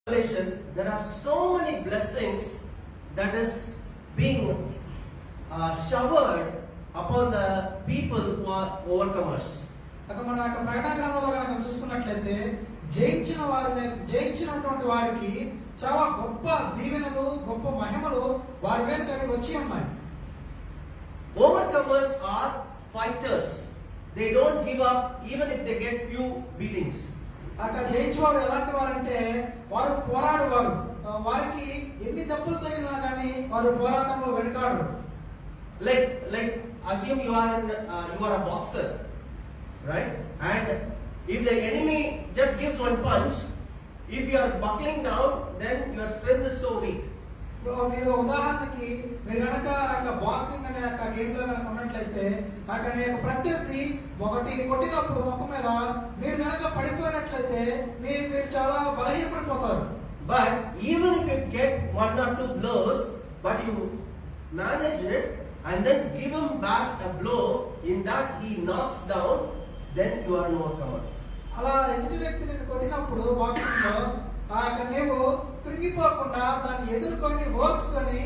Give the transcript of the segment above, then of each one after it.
there are so many blessings that is being showered upon the people who are overcomers. అక్కడ మన ప్రకటన గ్రంథంలో కనుక చూసుకున్నట్లయితే జయించినటువంటి వారికి చాలా గొప్ప దీవెనలు గొప్ప మహిమలు వారి మీద వచ్చి ఉన్నాయి. Overcomers are fighters. They don't give up even if they get few beatings. అక్కడ జయించేవారు ఎలాంటి వారంటే వారు పోరాడేవారు. వారికి ఎన్ని దెబ్బలు తగిలినా కానీ వారు పోరాటంలో వెనుకాడరు. Like assume you are a boxer, right? And if the enemy just gives one punch, if you are buckling down, then your strength is so weak. మీరు ఉదాహరణకి మీరు కనుక బాక్సింగ్ అనే గేమ్ లో కనుక ఉన్నట్లయితే అక్కడ మీ ప్రత్యర్థి ఒకటి కొట్టినప్పుడు ముఖం మీద మీరు కనుక పడిపోయినట్లయితే మీరు చాలా బలహీనపడిపోతారు. But even if you get one or two blows, but you manage it and then give him back a blow in that he knocks down, then you are an overcomer. అలా ఎదుటి వ్యక్తిని కొట్టినప్పుడు బాక్సింగ్ లో నీవు కృంగిపోకుండా దాన్ని ఎదుర్కొని ఓర్చుకొని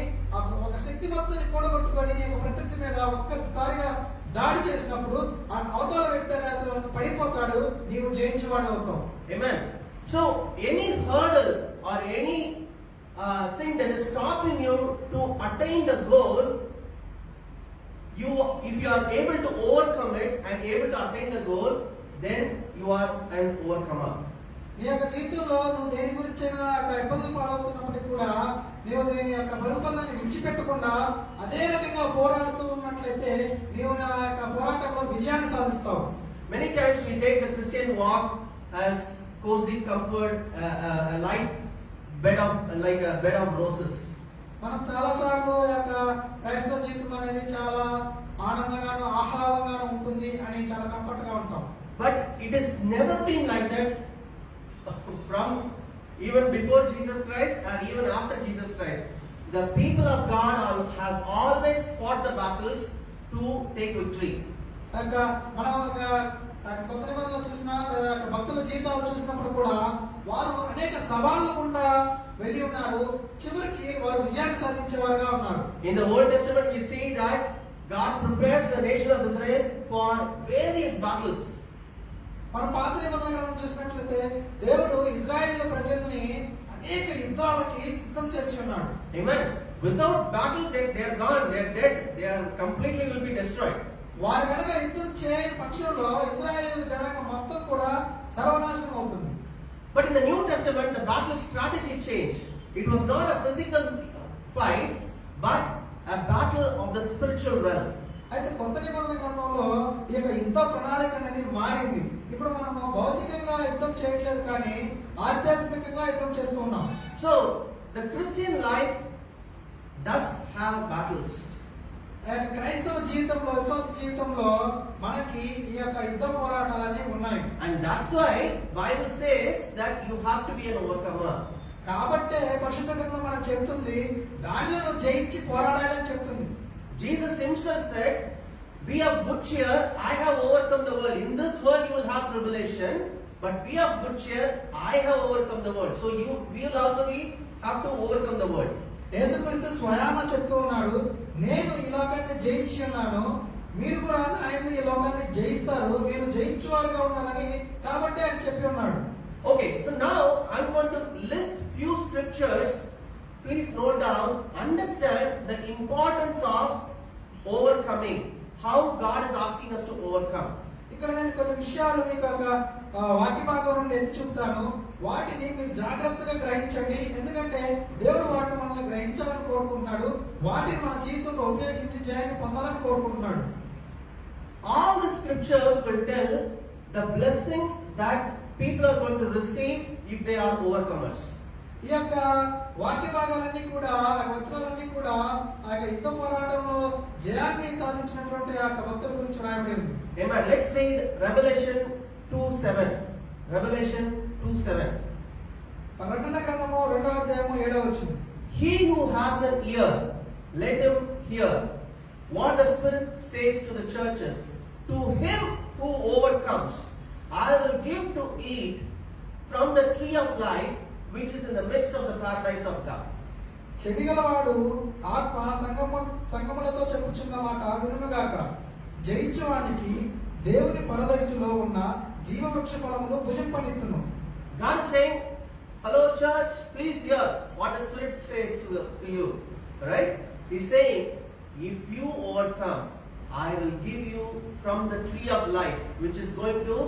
ఒక శక్తివంతుని కూడగొట్టుకొని నీకు ప్రత్యర్థి మీద ఒక్కసారిగా దాడి చేసినప్పుడు ఆ అవతల వ్యక్తి పడిపోతాడు, నీవు జయించేవాడు అవుతావు. Amen. So any hurdle or any thing that is stopping you to attain the goal, if you are able to overcome it and able to attain the goal, then you are an overcomer. నీ యొక్క జీవితంలో నువ్వు దేని గురించైనా ఇబ్బందులు పాలవుతున్నప్పటికీ కూడా నీవు దీని యొక్క మరుపందాన్ని విడిచిపెట్టకుండా అదే రకంగా పోరాడుతూ ఉన్నట్లయితే నీవు నా యొక్క పోరాటంలో విజయాన్ని సాధిస్తావు. Many times we take the Christian walk as cozy comfort, a light bed of like a bed of roses. మనం చాలా సార్లు యొక్క క్రైస్తవ జీవితం అనేది చాలా ఆనందంగాను ఆహ్లాదంగాను ఉంటుంది అని చాలా కంఫర్ట్ గా ఉంటాం. But it has never been like that from even before Jesus Christ or even after Jesus Christ. The people of God has always fought the battles to take victory. మనం కొత్త నిబంధనలో చూసిన భక్తుల జీవితాలు చూసినప్పుడు కూడా వారు అనేక సవాళ్లు గుండా వెళ్ళి ఉన్నారు, చివరికి వారు విజయాన్ని సాధించేవారుగా ఉన్నారు. In the Old Testament we see that God prepares the nation of Israel for various battles. మనం పాత నిబంధన గ్రంథం చూసినట్లయితే దేవుడు ఇశ్రాయేలు ప్రజల్ని అనేక యుద్ధాలకి సిద్ధం చేసి ఉన్నాడు. Amen. Without battle they are gone, they are dead, they are completely will be destroyed. వారు కనుక యుద్ధం చేయని పక్షంలో ఇశ్రాయేలు జనాంగం మొత్తం కూడా సర్వనాశనం అవుతుంది. But in the New Testament the battle strategy changed. It was not a physical fight but a battle of the spiritual realm. అయితే కొత్త నిబంధన గ్రంథంలో ఈ యొక్క యుద్ధ ప్రణాళిక అనేది మారింది. ఇప్పుడు మనము భౌతికంగా యుద్ధం చేయట్లేదు కానీ ఆధ్యాత్మికంగా యుద్ధం చేస్తూ ఉన్నాం. So the Christian life does have battles. క్రైస్తవ జీవితంలో విశ్వాస జీవితంలో మనకి ఈ యొక్క యుద్ధ పోరాటాలన్నీ ఉన్నాయి. And that's why Bible says that you have to be an overcomer. కాబట్టే పరిశుద్ధ గ్రంథం మనకు చెప్తుంది దానిలో జయించి పోరాడాలని చెప్తుంది. Jesus himself said, be of good cheer, I have overcome the world. In this world you will have tribulation, but be of good cheer, I have overcome the world. So we will also have to overcome the world. యేసుక్రీస్తు స్వయాన చెప్తూ ఉన్నాడు, నేను ఈ లోకాన్ని జయించి ఉన్నాను, మీరు కూడా ఆయన ఈ లోకాన్ని జయిస్తారు, మీరు జయించువారుగా ఉన్నారని కాబట్టి ఆయన చెప్పి ఉన్నాడు. Okay, so now I'm going to list few scriptures. Please note down, understand the importance of overcoming, how God is asking us to overcome. ఇక్కడ నేను కొన్ని విషయాలు మీకు ఒక వాక్య భాగం నుండి ఎత్తి చూపుతాను, వాటిని మీరు జాగ్రత్తగా గ్రహించండి. ఎందుకంటే దేవుడు వాటిని మనల్ని గ్రహించాలని కోరుకుంటున్నాడు, వాటిని మన జీవితంలో ఉపయోగించి జయాన్ని పొందాలని కోరుకుంటున్నాడు. All the scriptures will tell the blessings that people are going to receive if they are overcomers. ఈ యొక్క వాక్య భాగాలన్నీ కూడా వచనాలన్నీ కూడా ఆ యొక్క యుద్ధ పోరాటంలో జయాన్ని సాధించినటువంటి ఆ భక్తుల గురించి రాయబడింది. Amen. Let's read Revelation 2:7. Revelation 2:7. ప్రకటన గ్రంథము 2వ అధ్యాయము 7వ వచనం. He who has an ear, let him hear what the Spirit says to the churches. To him who overcomes, I will give to eat from the tree of life which is in the midst of the paradise of God. చెవిగలవాడు ఆత్మ సంగములతో చెప్పుచున్న మాట వినుగాక. జయించువానికి దేవుని పరదైసులో ఉన్న జీవవృక్ష ఫలములు భుజింపనిత్తును. God is saying, hello church, please hear what the Spirit says to you. Right? He's saying, if you overcome, I will give you from the tree of life, which is going to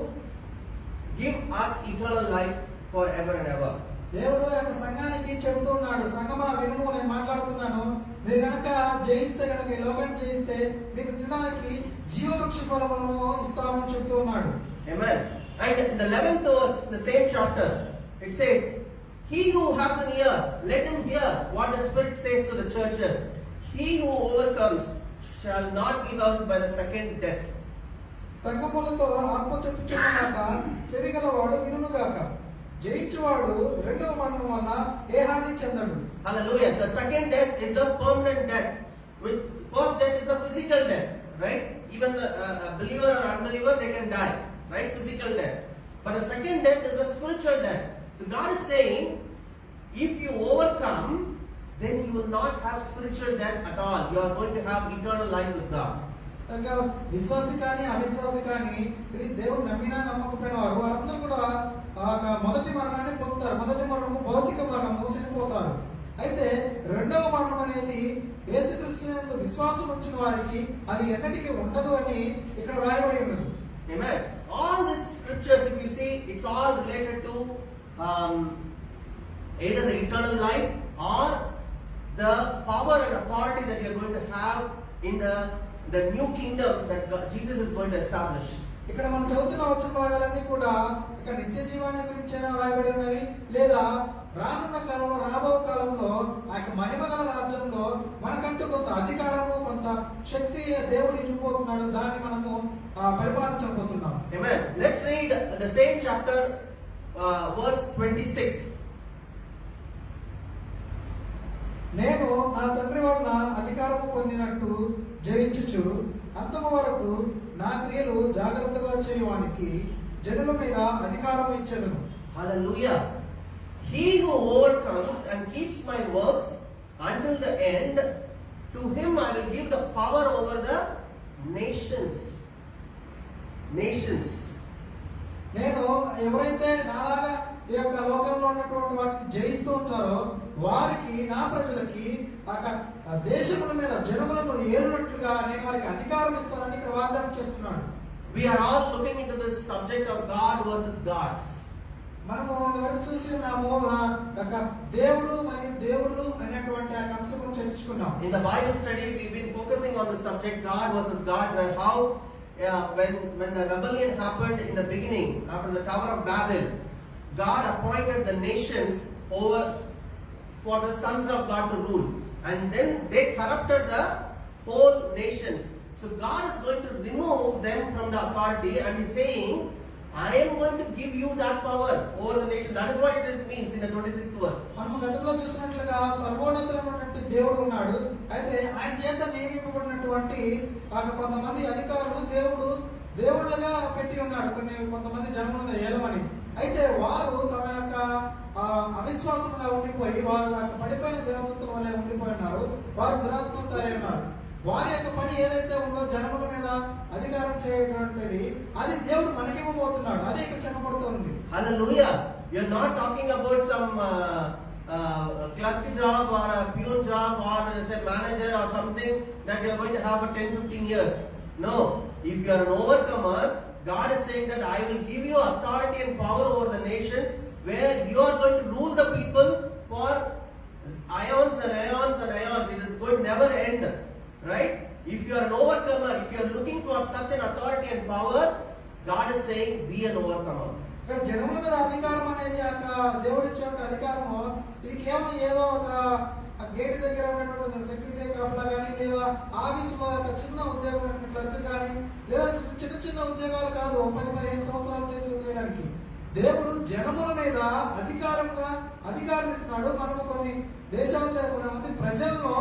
give us eternal life forever and ever. దేవుడు యొక్క సంఘానికి చెబుతున్నాడు, సంఘమా వినుము, నేను మాట్లాడుతున్నాను. మీరు కనుక జయిస్తే, కనుక ఈ లోకాన్ని జయిస్తే మీకు తినడానికి జీవవృక్ష ఫలములను ఇస్తామని చెబుతూ ఉన్నాడు. Amen. And in the 11th verse, the same chapter, it says, he who has an ear, let him hear what the Spirit says to the churches. He who overcomes shall not give out by the second death. సంఘములతో ఆత్మ చెప్పుచున్నమాట చెవిగలవాడు వినుగాక. జయించువాడు రెండవ మరణం వలన ఏ హాని చెందడు. Hallelujah. The second death is the permanent death. Which first death is a physical death, right? Even the believer or unbeliever, they can die, right? Physical death. But the second death is a spiritual death. So God is saying, if you overcome, then you will not have spiritual death at all. You are going to have eternal life with God. విశ్వాసి కానీ అవిశ్వాసి కానీ ఇది దేవుడు నమ్మినా నమ్మకపోయిన వారు వారందరూ కూడా మొదటి మరణాన్ని పొందుతారు. మొదటి మరణము భౌతిక మరణము, చనిపోతారు. అయితే రెండవ మరణం అనేది యేసుక్రీస్తు విశ్వాసం వచ్చిన వారికి అది ఎన్నటికీ ఉండదు అని ఇక్కడ రాయబడి ఉన్నది. Amen. All these scriptures, if you see, it's all related to either the eternal life or the power and authority that you are going to have in the new kingdom that Jesus is going to establish. ఇక్కడ మనం చదువుతున్న వచ్చిన భాగాలన్నీ కూడా ఇక్కడ నిత్య జీవాన్ని గురించి రాయబడి ఉన్నవి, లేదా రానున్న కాలంలో, రాబో కాలంలో ఆ యొక్క మహిమగల రాజ్యంలో మనకంటూ కొంత అధికారము, కొంత శక్తి దేవుడు ఇవ్వబోతున్నాడు. దాన్ని మనము పరిపాలించబోతున్నాం. Amen. Let's read the same chapter, verse 26. నేను నా తండ్రి వలన అధికారము పొందినట్టు జయించుచు అంతము వరకు నా క్రియలు జాగ్రత్తగా చేయవానికి జనుల మీద అధికారం ఇచ్చెదను. Hallelujah. He who overcomes and keeps my works until the end, to him I will give the power over the nations. Nations. నేను ఎవరైతే నాలాగా ఈ యొక్క లోకంలో ఉన్నటువంటి వాటిని జయిస్తూ ఉంటారో వారికి, నా ప్రజలకి ఆ దేశముల మీద జనములను ఏలునట్లుగా నేను వారికి అధికారం ఇస్తానని ఇక్కడ వాగ్దానం చేస్తున్నాడు. We are all looking into this subject of God versus gods. మనము ఇంతవరకు చూసి ఉన్నాము దేవుడు మరియు దేవుళ్ళు అనేటువంటి ఆ అంశం గురించి చర్చించుకున్నాం. In the Bible study, we've been focusing on the subject God versus gods, and how when the rebellion happened in the beginning after the Tower of Babel, God appointed the nations over for the sons of God to rule, and then they corrupted the whole nations. So God is going to remove them from the authority, and He's saying, I am going to give you that power over the nation. That is what it means in the 26th verse. మనం గతంలో చూసినట్లుగా సర్వోన్నతమైనటువంటి దేవుడు ఉన్నాడు. అయితే ఆయన చేత నియమింపబడినటువంటి కొంతమంది అధికారులు దేవుడు దేవుళ్ళగా పెట్టి ఉన్నాడు కొంతమంది జనములను ఏలమని. అయితే వారు తమ యొక్క అవిశ్వాసంగా ఉండిపోయి వారు పడిపోయిన దేవతల వల్ల ఉండిపోయి ఉన్నారు. వారు దురాత్మతరై ఉన్నారు. వారి యొక్క పని ఏదైతే ఉందో జనముల మీద అధికారం చేయటువంటిది అది దేవుడు మనకి ఇవ్వబోతున్నాడు. అదే ఇక్కడ చెప్పబడుతుంది. Hallelujah. You're not talking about some clerk job or a peon job or as a manager or something that you're going to have for 10-15 years. No. If you are an overcomer, God is saying that I will give you authority and power over the nations, where you are going to rule the people for eons and eons and eons. It is going to never end. Right? If you are an overcomer, if you are looking for such an authority and power, God is saying, be an overcomer. ఇక్కడ జనముల మీద అధికారం అనేది దేవుడు ఇచ్చే అధికారము ఇది కేవలం ఏదో ఒక గేట్ దగ్గర ఉన్నటువంటి సెక్యూరిటీ కాపలా కానీ, లేదా ఆఫీసులో ఒక చిన్న ఉద్యోగం క్లర్క్ కానీ, లేదా చిన్న చిన్న ఉద్యోగాలు కాదు, 10-15 సంవత్సరాలు చేసి ఉద్యోగానికి దేవుడు జనముల మీద అధికారం ఇస్తున్నాడు. మనము కొన్ని దేశాల్లో కొంతమంది ప్రజలను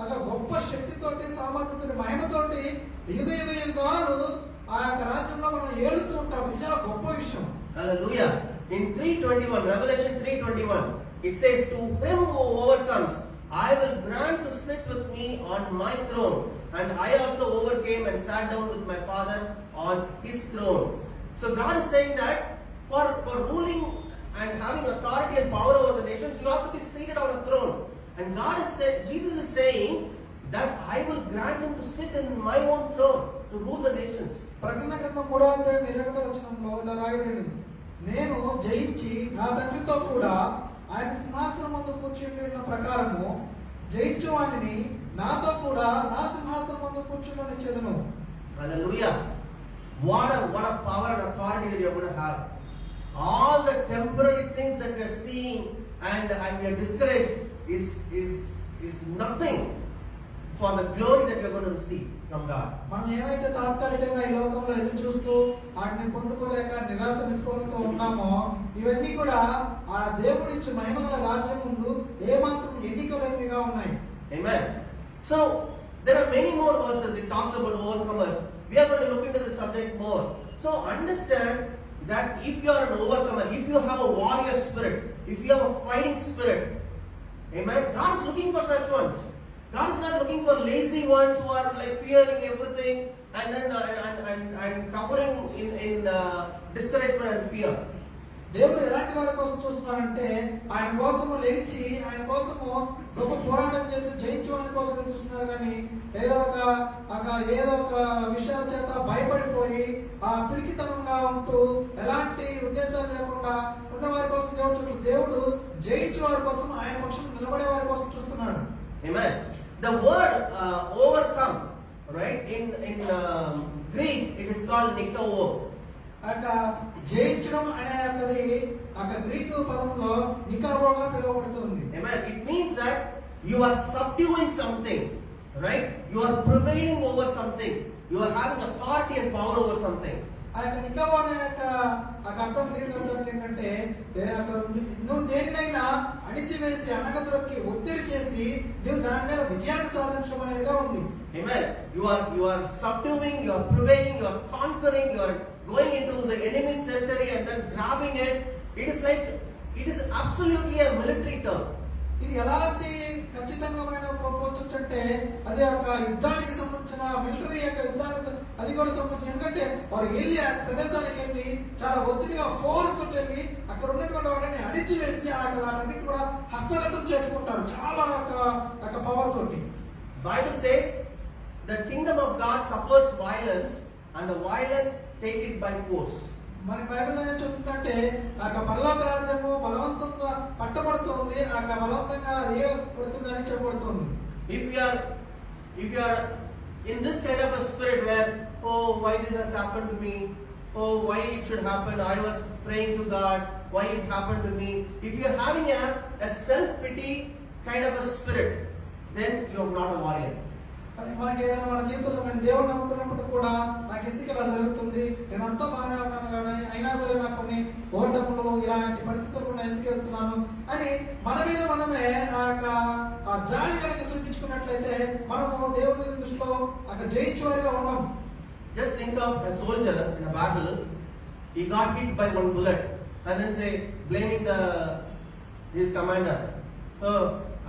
ఒక గొప్ప శక్తితోటి, సామర్థ్యంతో, మహిమతోటి యుగ యుగాలు ఆ యొక్క రాజ్యంలో మనం ఏలుతూ ఉంటాం. ఇది చాలా గొప్ప విషయం. Hallelujah. In 3:21, Revelation 3:21, it says, "To him who overcomes, I will grant to sit with me on my throne, and I also overcame and sat down with my Father on his throne." So God is saying that for ruling and having authority and power over the nations, you have to be seated on a throne. And Jesus is saying that I will grant him to sit in my own throne to rule the nations. ప్రకటన గ్రంథం 3:21 ఇలా రాయబడింది, నేను జయించి నా తండ్రితో కూడా ఆయన సింహాసనం ముందు కూర్చుని ఉన్న ప్రకారము జయించు వానిని నాతో కూడా నా సింహాసనం ముందు కూర్చునిచ్చేదను. Hallelujah. What a power and authority that you are going to have. All the temporary things that we are seeing and we are discouraged is nothing for the glory that we are going to receive from God. మనం ఏమైతే తాత్కాలికంగా ఈ లోకంలో ఎదురు చూస్తూ వాటిని పొందుకోలేక నిరాశ నిస్పృహలతో ఉన్నామో, ఇవన్నీ కూడా ఆ దేవుడిచ్చే మహిమగల రాజ్యం ముందు ఏమాత్రం ఎన్నికలేనివిగా ఉన్నాయి. Amen. So there are many more verses it talks about overcomers. We are going to look into this subject more. So understand that if you are an overcomer, if you have a warrior spirit, if you have a fighting spirit, amen, God is looking for such ones. God is not looking for lazy ones who are like fearing everything and then and covering in discouragement and fear. దేవుడు ఎలాంటి వారి కోసం చూస్తున్నాడంటే ఆయన కోసము లేచి ఆయన కోసము గొప్ప పోరాటం చేసి జయించడానికి కోసం చూస్తున్నారు. కానీ ఏదో ఒక విషయాల చేత భయపడిపోయి ఆ పిరికితనంగా ఉంటూ ఎలాంటి ఉద్దేశాలు లేకుండా ఉన్న వారి కోసం దేవుడు జయించే వారి కోసం ఆయన పక్షం నిలబడే వారి కోసం చూస్తున్నాడు. Amen. The word overcome, right, in Greek it is called nikao. జయించడం అనేది గ్రీకు పదంలో నికావోగా పిలువబడుతుంది. Amen. It means that you are subduing something, right? You are prevailing over something. You are having authority and power over something. నికావో అనే అర్థం Greek అర్థం ఏంటంటే నువ్వు దేనినైనా అణిచివేసి అనగదొక్కి ఒత్తిడి చేసి నువ్వు దాని మీద విజయాన్ని సాధించడం అనేదిగా ఉంది. Amen. You are subduing, you are prevailing, you are conquering, you are going into the enemy's territory and then grabbing it. It is absolutely a military term. ఇది ఎలాంటి ఖచ్చితంగా పోల్చొచ్చంటే అది ఒక యుద్ధానికి సంబంధించిన మిలిటరీ యొక్క యుద్ధానికి అది కూడా సంబంధించిన. ఎందుకంటే వారు వెళ్ళి ఆ ప్రదేశానికి వెళ్ళి చాలా ఒత్తిడిగా ఫోర్స్ తోటి వెళ్ళి అక్కడ ఉన్నటువంటి వాటిని అణిచివేసి వాటన్నిటి కూడా హస్తగతం చేసుకుంటారు చాలా ఒక పవర్ తోటి. Bible says the kingdom of God suffers violence and the violent take it by force. మన బైబిల్ ఏం చెప్తుందంటే పరలోక రాజ్యము బలవంతంగా పట్టబడుతుంది, బలవంతంగా ఏడబడుతుందని చెప్పబడుతుంది. If you are in this kind of a spirit where, oh, why this has happened to me, oh, why it should happen, I was praying to God, why it happened to me. If you are having a self pity kind of a spirit, then you are not a warrior. మనకి ఏదైనా మన జీవితంలో మేము దేవుడు నమ్ముకున్నప్పుడు కూడా నాకు ఎందుకు ఇలా జరుగుతుంది, నేను అంతా బాగానే ఉన్నాను కానీ అయినా సరే నాకు కొన్ని ఓటములు ఇలాంటి పరిస్థితులు కూడా ఎందుకు వెళ్తున్నాను అని మన మీద మనమే ఆ జాలి కనుక చూపించుకున్నట్లయితే మనము దేవుడి దృష్టిలో అక్కడ జయించేవారిగా ఉన్నాం. Just think of a soldier in a battle. He got hit by one bullet and then say blaming his commander. Oh,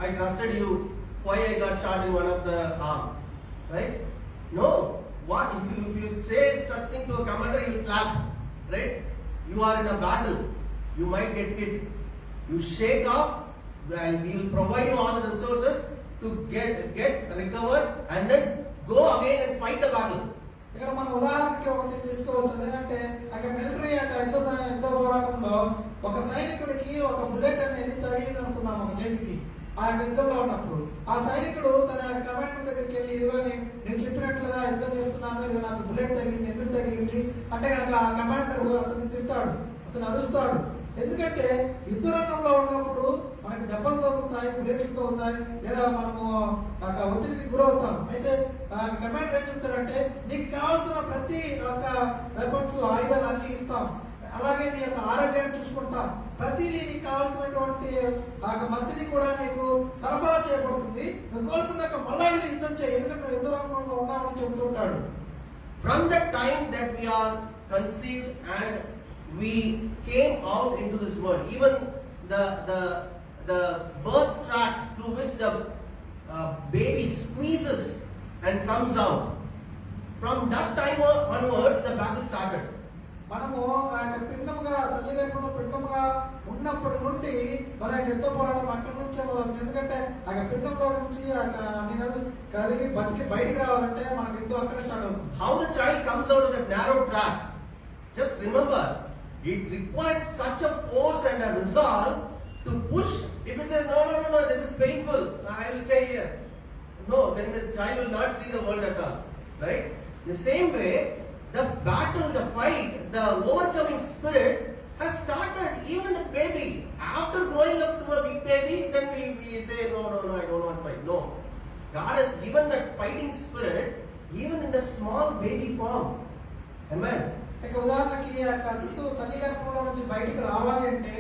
I trusted you. Why I got shot in one of the arm? Right? No. What if you say such thing to a commander, he will slap. Right? You are in a battle. You might get hit. You shake off. Well, we will provide you all the resources to get recovered and then go again and fight the battle. ఇక్కడ మన ఉదాహరణకి ఒకటి తీసుకోవచ్చు. ఏంటంటే అక్కడ military యుద్ధ పోరాటంలో ఒక సైనికుడికి ఒక బుల్లెట్ అనేది తగిలింది అనుకుందాం ఒక చేతికి. ఆ యుద్ధంలో ఉన్నప్పుడు ఆ సైనికుడు తన కమాండర్ దగ్గరికి వెళ్ళి ఇదిగో నేను చెప్పినట్లుగా యుద్ధం చేస్తున్నాను, ఇది నాకు బుల్లెట్ తగిలింది, ఎందుకు తగిలింది అంటే కనుక ఆ కమాండర్ అతన్ని తిడతాడు, అతను అరుస్తాడు. ఎందుకంటే యుద్ధ రంగంలో ఉన్నప్పుడు మనకి దెబ్బలు తగ్గుతాయి, బుల్లెట్లు తగ్గుతాయి, లేదా మనము ఒత్తిడికి గురవుతాం. అయితే కమాండర్ ఏం చెప్తాడంటే నీకు కావాల్సిన ప్రతి ఒక వెపన్స్ ఆయుధాలు అన్ని ఇస్తాం, అలాగే నీ యొక్క ఆరోగ్యాన్ని చూసుకుంటాం, ప్రతిదీ నీకు కావాల్సినటువంటి మంత్రి కూడా నీకు సరఫరా చేయబడుతుంది, నువ్వు కోరుకున్నాక మళ్ళా యుద్ధం చేయి, ఎందుకంటే యుద్ధ రంగంలో ఉన్నామని చెబుతుంటాడు. From the time that we are conceived and we came out into this world, even the the birth tract through which the baby squeezes and comes out. From that time onwards, the battle started. మనము ఆయన పిండముగా తల్లి గర్భంలో పిండముగా ఉన్నప్పటి నుండి మన యుద్ధ పోరాటం అక్కడి నుంచే మొదలవుతుంది. ఎందుకంటే ఆ పిండంలో నుంచి కలిగి బతికి బయటికి రావాలంటే మనకి యుద్ధం అక్కడే స్టార్ట్ అవుతుంది. How the child comes out of that narrow track? Just remember, it requires such a force and a resolve to push. If it says no, this is painful, I will stay here. No, then the child will not see the world at all, right? The same way, the battle, the fight, the overcoming spirit has started even the baby. After growing up to a big baby, then we say no, I don't want to fight. No, God has given that fighting spirit even in the small baby form. Amen. ఇక ఉదాహరణకి ఆ శిశువు తల్లి గర్భంలో నుంచి బయటికి రావాలి అంటే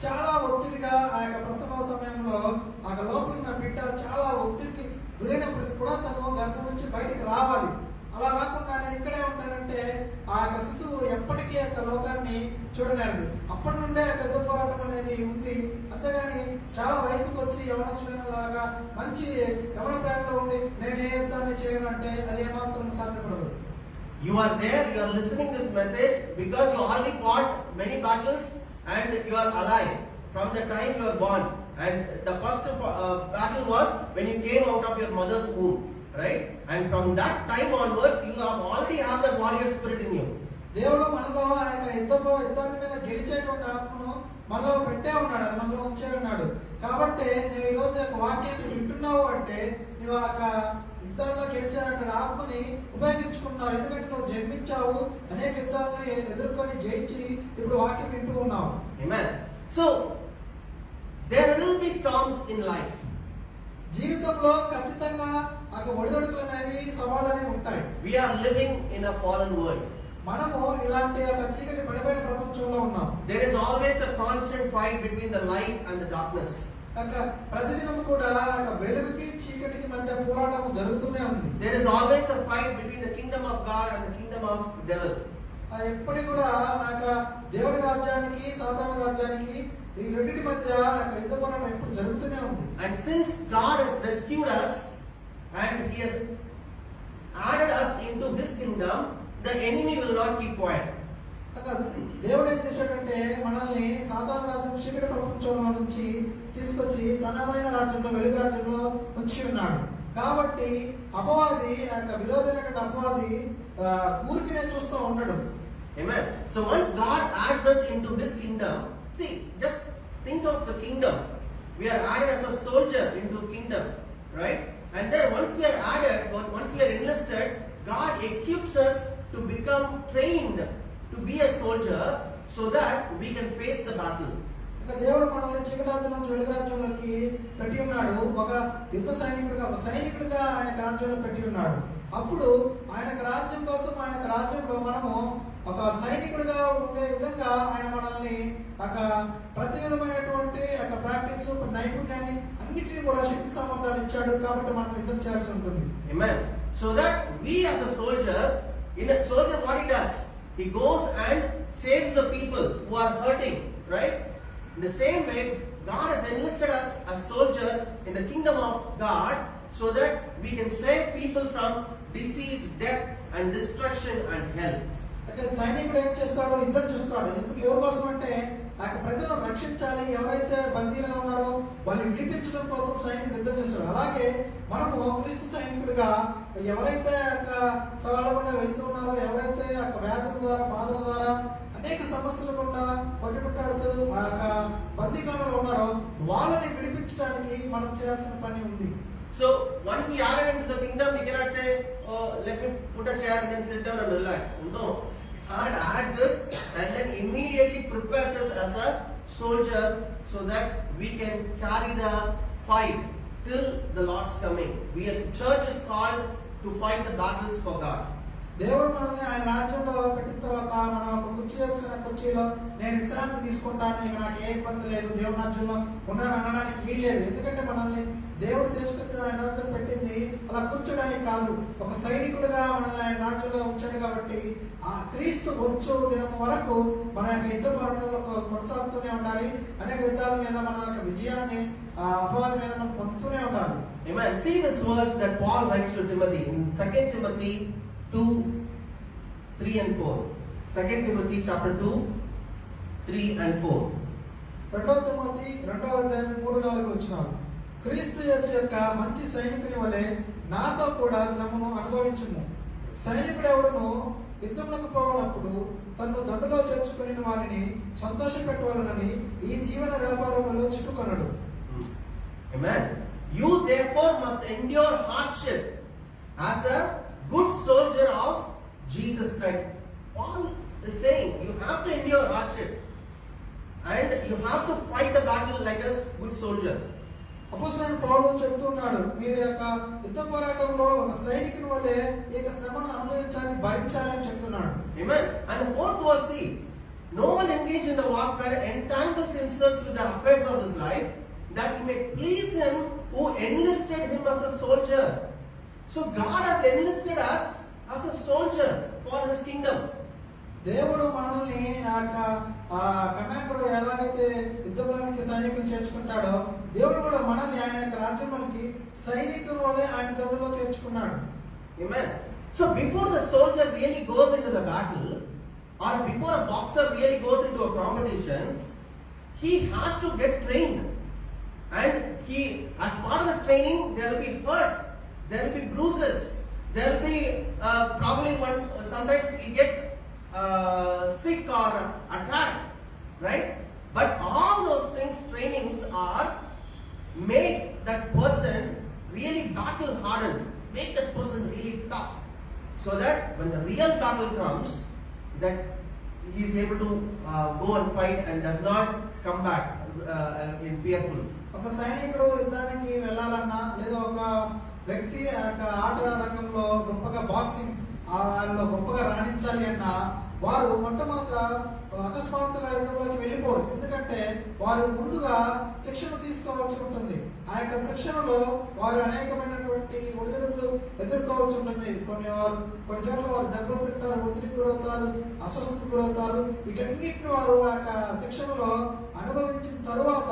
చాలా ఒత్తిడిగా ఆ యొక్క ప్రసవ సమయంలో ఆ లోపల ఉన్న బిడ్డ చాలా ఒత్తిడికి గురైనప్పటికీ కూడా తను గర్భం నుంచి బయటికి రావాలి. అలా రాకుండా నేను ఇక్కడే ఉంటానంటే ఆ యొక్క శిశువు ఎప్పటికీ యొక్క లోకాన్ని చూడలేరు. అప్పటి నుండే పెద్ద పోరాటం అనేది ఉంది. అంతేగాని చాలా వయసుకు వచ్చి యవనస్తులైనలాగా మంచి యవన ప్రాయంలో ఉండి నేను ఏ యుద్ధాన్ని చేయను అంటే అది ఏమాత్రం సాధ్యపడదు. You are there, you are listening this message because you already fought many battles and you are alive from the time you are born. And the first battle was when you came out of your mother's womb, right? And from that time onwards, you have already have the warrior spirit in you. దేవుడు మనలో ఆ యొక్క యుద్ధాల మీద గెలిచేటువంటి ఆత్మను మనలో పెట్టే ఉన్నాడు, అది మనలో ఉంచే ఉన్నాడు. కాబట్టి నువ్వు ఈ రోజు యొక్క వాక్యాన్ని వింటున్నావు అంటే నువ్వు ఆ యొక్క యుద్ధాల్లో గెలిచేటువంటి ఆత్మని ఉపయోగించుకున్నావు. ఎందుకంటే నువ్వు జన్మించావు, అనేక యుద్ధాలను ఎదుర్కొని జయించి ఇప్పుడు వాక్యం వింటూ ఉన్నావు. Amen. So there will be storms in life. జీవితంలో ఖచ్చితంగా ఆ ఒడిదొడుకులు అనేవి సవాళ్ళు అనేవి ఉంటాయి. We are living in a fallen world. మనము ఇలాంటి ఒక చీకటి పడిపోయిన ప్రపంచంలో ఉన్నాం. There is always a constant fight between the light and the darkness. ప్రతిదినం కూడా వెలుగుకి చీకటికి మధ్య పోరాటం జరుగుతూనే ఉంది. There is always a fight between the kingdom of God and the kingdom of devil. ఎప్పటికీ కూడా దేవుడి రాజ్యానికి సాతాను రాజ్యానికి ఈ రెండింటి మధ్య యుద్ధ పోరాటం ఎప్పుడు జరుగుతూనే ఉంది. And since God has rescued us and He has added us into His kingdom, the enemy will not keep quiet. దేవుడు ఏం చేశాడంటే మనల్ని సాధారణ రాజ్యం చీకటి ప్రపంచంలో నుంచి తీసుకొచ్చి తనదైన రాజ్యంలో వెలుగు రాజ్యంలో ఉంచి ఉన్నాడు. కాబట్టి అపవాది విరోధమైనటువంటి అపవాది ఊరికినే చూస్తూ ఉండడు. Amen. So once God adds us into His kingdom, see, just think of the kingdom. We are added as a soldier into the kingdom, right? And then once we are added, once we are enlisted, God equips us to become trained to be a soldier so that we can face the battle. దేవుడు మనల్ని చీకటి రాజ్యం నుంచి వెలుగు రాజ్యంలోకి పెట్టి ఉన్నాడు. ఒక యుద్ధ సైనికుడిగా ఆయన రాజ్యంలో పెట్టి ఉన్నాడు. అప్పుడు ఆయన రాజ్యం కోసం ఆయన రాజ్యంలో మనము ఒక సైనికుడిగా ఉండే విధంగా ఆయన మనల్ని ప్రతి విధమైనటువంటి ప్రాక్టీస్ నైపుణ్యాన్ని అన్నిటినీ కూడా శక్తి సామర్థ్యాలు ఇచ్చాడు. కాబట్టి మనం యుద్ధం చేయాల్సి ఉంటుంది. Amen. So that we as a soldier, in a soldier what he does? He goes and saves the people who are hurting, right? In the same way, God has enlisted us as soldier in the kingdom of God so that we can save people from disease, death and destruction and hell. సైనికుడు ఏం చేస్తాడో యుద్ధం చేస్తాడు. ఎందుకు ఎవరి కోసం అంటే ప్రజలను రక్షించాలి. ఎవరైతే బందీలుగా ఉన్నారో వాళ్ళని విడిపించడం కోసం సైనికుడు యుద్ధం చేస్తాడు. అలాగే మనము క్రీస్తు సైనికుడిగా ఎవరైతే సవాళ్ళ గుండా వెళ్తూ ఉన్నారో, ఎవరైతే వ్యాధుల ద్వారా బాధల ద్వారా అనేక సమస్యల గుండా కొట్టుమిట్టాడుతూ బందీకాణంలో ఉన్నారో వాళ్ళని విడిపించడానికి మనం చేయాల్సిన పని ఉంది. So once we are into the kingdom, we cannot say, "Oh, let me put a chair and then sit down and relax." No, God adds us and then immediately prepares us as a soldier so that we can carry the fight till the Lord's coming. The church is called to fight the battles for God. దేవుడు మనల్ని ఆయన రాజ్యంలో పెట్టిన తర్వాత మనం ఒక కుర్చీ చేసుకున్న కుర్చీలో నేను విశ్రాంతి తీసుకుంటాను, ఇక నాకు ఏ ఇబ్బంది లేదు, దేవుడి రాజ్యంలో ఉన్నాను అనడానికి వీల్లేదు. ఎందుకంటే మనల్ని దేవుడు తీసుకొచ్చి ఆయన రాజ్యం పెట్టింది అలా కూర్చోడానికి కాదు, ఒక సైనికుడిగా మనల్ని ఆయన రాజ్యంలో ఉంచాడు. కాబట్టి ఆ క్రీస్తు వచ్చు దినం వరకు మన యొక్క యుద్ధ పోరాటంలో కొనసాగుతూనే ఉండాలి. అనేక యుద్ధాల మీద మన యొక్క విజయాన్ని అపవాది మీద మనం పొందుతూనే ఉండాలి. Amen. See this verse that Paul writes to Timothy in 2 Timothy 2, 3 and 4. 2 Timothy chapter 2, 3 and 4. 2 Timothy 2వ అధ్యాయం 3-4 వచనాలు. క్రీస్తు యేసు యొక్క మంచి సైనికుని వలె నాతో కూడా శ్రమను అనుభవించుము. సైనికుడెవడును యుద్ధములకు పోవనప్పుడు తన్ను దండలో చేర్చుకుని వారిని సంతోషపెట్టవాలనని ఈ జీవన వ్యాపారంలో చిక్కుకొనడు. Amen. You therefore must endure hardship as a good soldier of Jesus Christ. Paul is saying you have to endure hardship and you have to fight the battle like a good soldier. అపోస్తలుడు పౌలు చెప్తున్నాడు, మీరు యొక్క యుద్ధ పోరాటంలో ఒక సైనికుని వలె ఈ యొక్క శ్రమను అనుభవించాలి, భరించాలి అని చెప్తున్నాడు. Amen. And the fourth verse, see, no one engaged in the warfare entangles himself with the affairs of this life, that he may please him who enlisted him as a soldier. So God has enlisted us as a soldier for his kingdom. దేవుడు మనల్ని commander ఎలాగైతే యుద్ధంలోనికి సైనికులు చేర్చుకుంటాడో, దేవుడు కూడా మనల్ని ఆయన యొక్క రాజ్యంలోకి సైనికుల వలె ఆయన దండలో చేర్చుకున్నాడు. Amen. So before the soldier really goes into the battle, or before a boxer really goes into a competition, he has to get trained. And he, as part of the training, there will be hurt, there will be bruises, there will be probably sometimes he get sick or attacked, right? But all those things, trainings are make that person really battle hardened, make that person really tough, so that when the real battle comes, that he is able to go and fight and does not come back in fearful. ఒక సైనికుడు యుద్ధానికి వెళ్ళాలన్నా, లేదా ఒక వ్యక్తి ఆట రంగంలో గొప్పగా బాక్సింగ్ ఆయనలో గొప్పగా రాణించాలి అన్నా, వారు మొట్టమొదట అకస్మాత్తుగా యుద్ధంలోకి వెళ్ళిపోరు. ఎందుకంటే వారు ముందుగా శిక్షణ తీసుకోవాల్సి ఉంటుంది. ఆ యొక్క శిక్షణలో వారు అనేకమైనటువంటి ఒడిదుడుకులు ఎదుర్కోవాల్సి ఉంటుంది. కొన్ని చోట్ల వారు దెబ్బలు తింటారు, ఒత్తిడికి గురవుతారు, అస్వస్థతకు గురవుతారు. వీటన్నిటిని వారు ఆ యొక్క శిక్షణలో అనుభవించిన తరువాత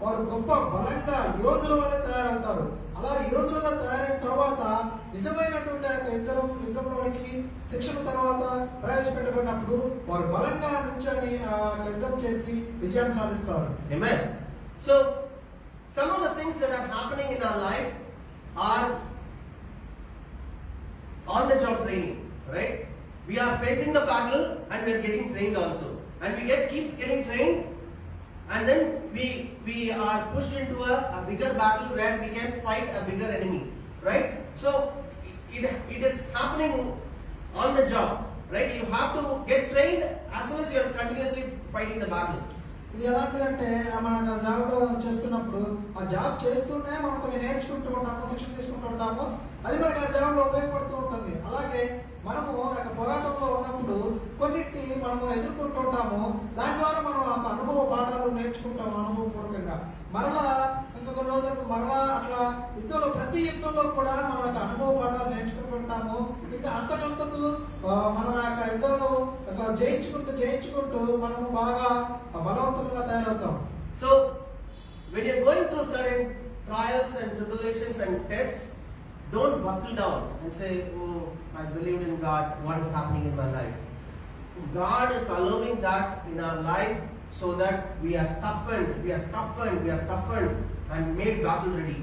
వారు గొప్ప బలంగా యోధుల వల్ల తయారవుతారు. అలా యోధులుగా తయారైన తర్వాత నిజమైనటువంటి ఆ యుద్ధంలోనికి శిక్షణ తర్వాత ప్రవేశపెట్టబడినప్పుడు వారు బలంగా నుంచొని యుద్ధం చేసి విజయాన్ని సాధిస్తారు. Amen. So some of the things that are happening in our life are on the job training, right? We are facing the battle and we are getting trained also, and we keep getting trained, and then we are pushed into a bigger battle where we can fight a bigger enemy, right? So it is happening on the job, right? You have to get trained as soon as you are continuously fighting the battle. ఇది ఎలాంటిదంటే మన జాబ్లో చేస్తున్నప్పుడు ఆ job చేస్తూనే మనం కొన్ని నేర్చుకుంటూ ఉంటాము, శిక్షణ తీసుకుంటూ ఉంటాము. అది మనకి ఆ జాబ్లో ఉపయోగపడుతూ ఉంటుంది. అలాగే మనము ఒక పోరాటంలో ఉన్నప్పుడు కొన్నిటిని మనము ఎదుర్కొంటూ ఉంటాము. దాని ద్వారా మనం ఒక అనుభవ పాఠాలు నేర్చుకుంటాము అనుభవపూర్వకంగా. మరలా ఇంకా కొన్ని రోజుల తర్వాత మరలా అట్లా యుద్ధంలో ప్రతి యుద్ధంలో కూడా మనం ఒక అనుభవ పాఠాలు నేర్చుకుంటూ ఉంటాము. ఇంకా అంతకంతకు మనం యొక్క యుద్ధంలో జయించుకుంటూ మనము బాగా బలవంతంగా తయారవుతాం. So when you are going through certain trials and tribulations and tests, don't buckle down and say, oh, I believed in God, what is happening in my life? God is allowing that in our life so that we are toughened and made battle ready.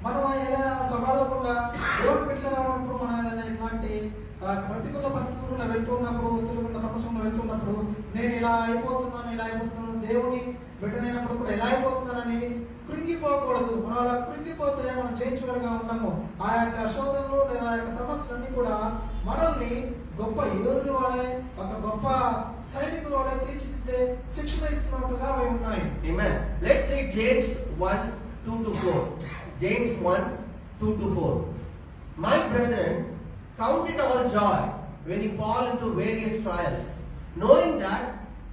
మనం ఏదైనా సవాళ్ళకుండా దేవుడు పెట్టినప్పుడు మనం ఏదైనా ఇట్లాంటి ప్రతికూల పరిస్థితుల్లో వెళ్తున్నప్పుడు, ఒత్తిడిగా సమస్యలు వెళ్తున్నప్పుడు నేను ఇలా అయిపోతున్నాను, దేవుని బిడ్డనైనప్పుడు కూడా ఎలా అయిపోతున్నానని కృంగిపోకూడదు. మనం అలా కృంగిపోతే మనం జయించేవారుగా ఉంటాము. ఆ యొక్క శోధనలు లేదా ఆ యొక్క సమస్యలన్నీ కూడా మనల్ని గొప్ప యోధుల వాళ్ళే, ఒక గొప్ప సైనికుల వాళ్ళే తీర్చిదిద్దే శిక్షణ ఇస్తున్నట్టుగా అవి ఉన్నాయి. Amen. Let's read James 1:2-4. James 1:2-4. My brethren, count it all joy when you fall into various trials, knowing that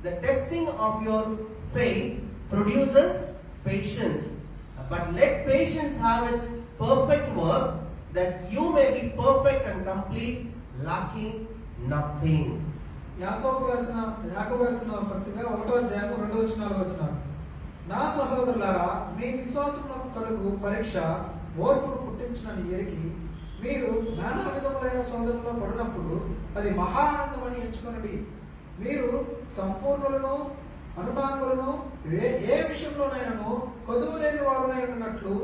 the testing of your faith produces patience. But let patience have its perfect work, that you may be perfect and complete, lacking nothing. యాకోబు రాసిన పత్రిక 1వ అధ్యాయం 2వ వచనం. నా సహోదరులారా, మీ విశ్వాసమునకు కలుగు పరీక్ష ఓర్పును పుట్టించునని ఎరిగి మీరు నానా విధములైన శోధనలో పడినప్పుడు అది మహా ఆనందమని ఎంచుకొనండి. మీరు సంపూర్ణులను అనుమానులను ఏ విషయంలోనైనాను కొదువు లేని వారునై ఉన్నట్లు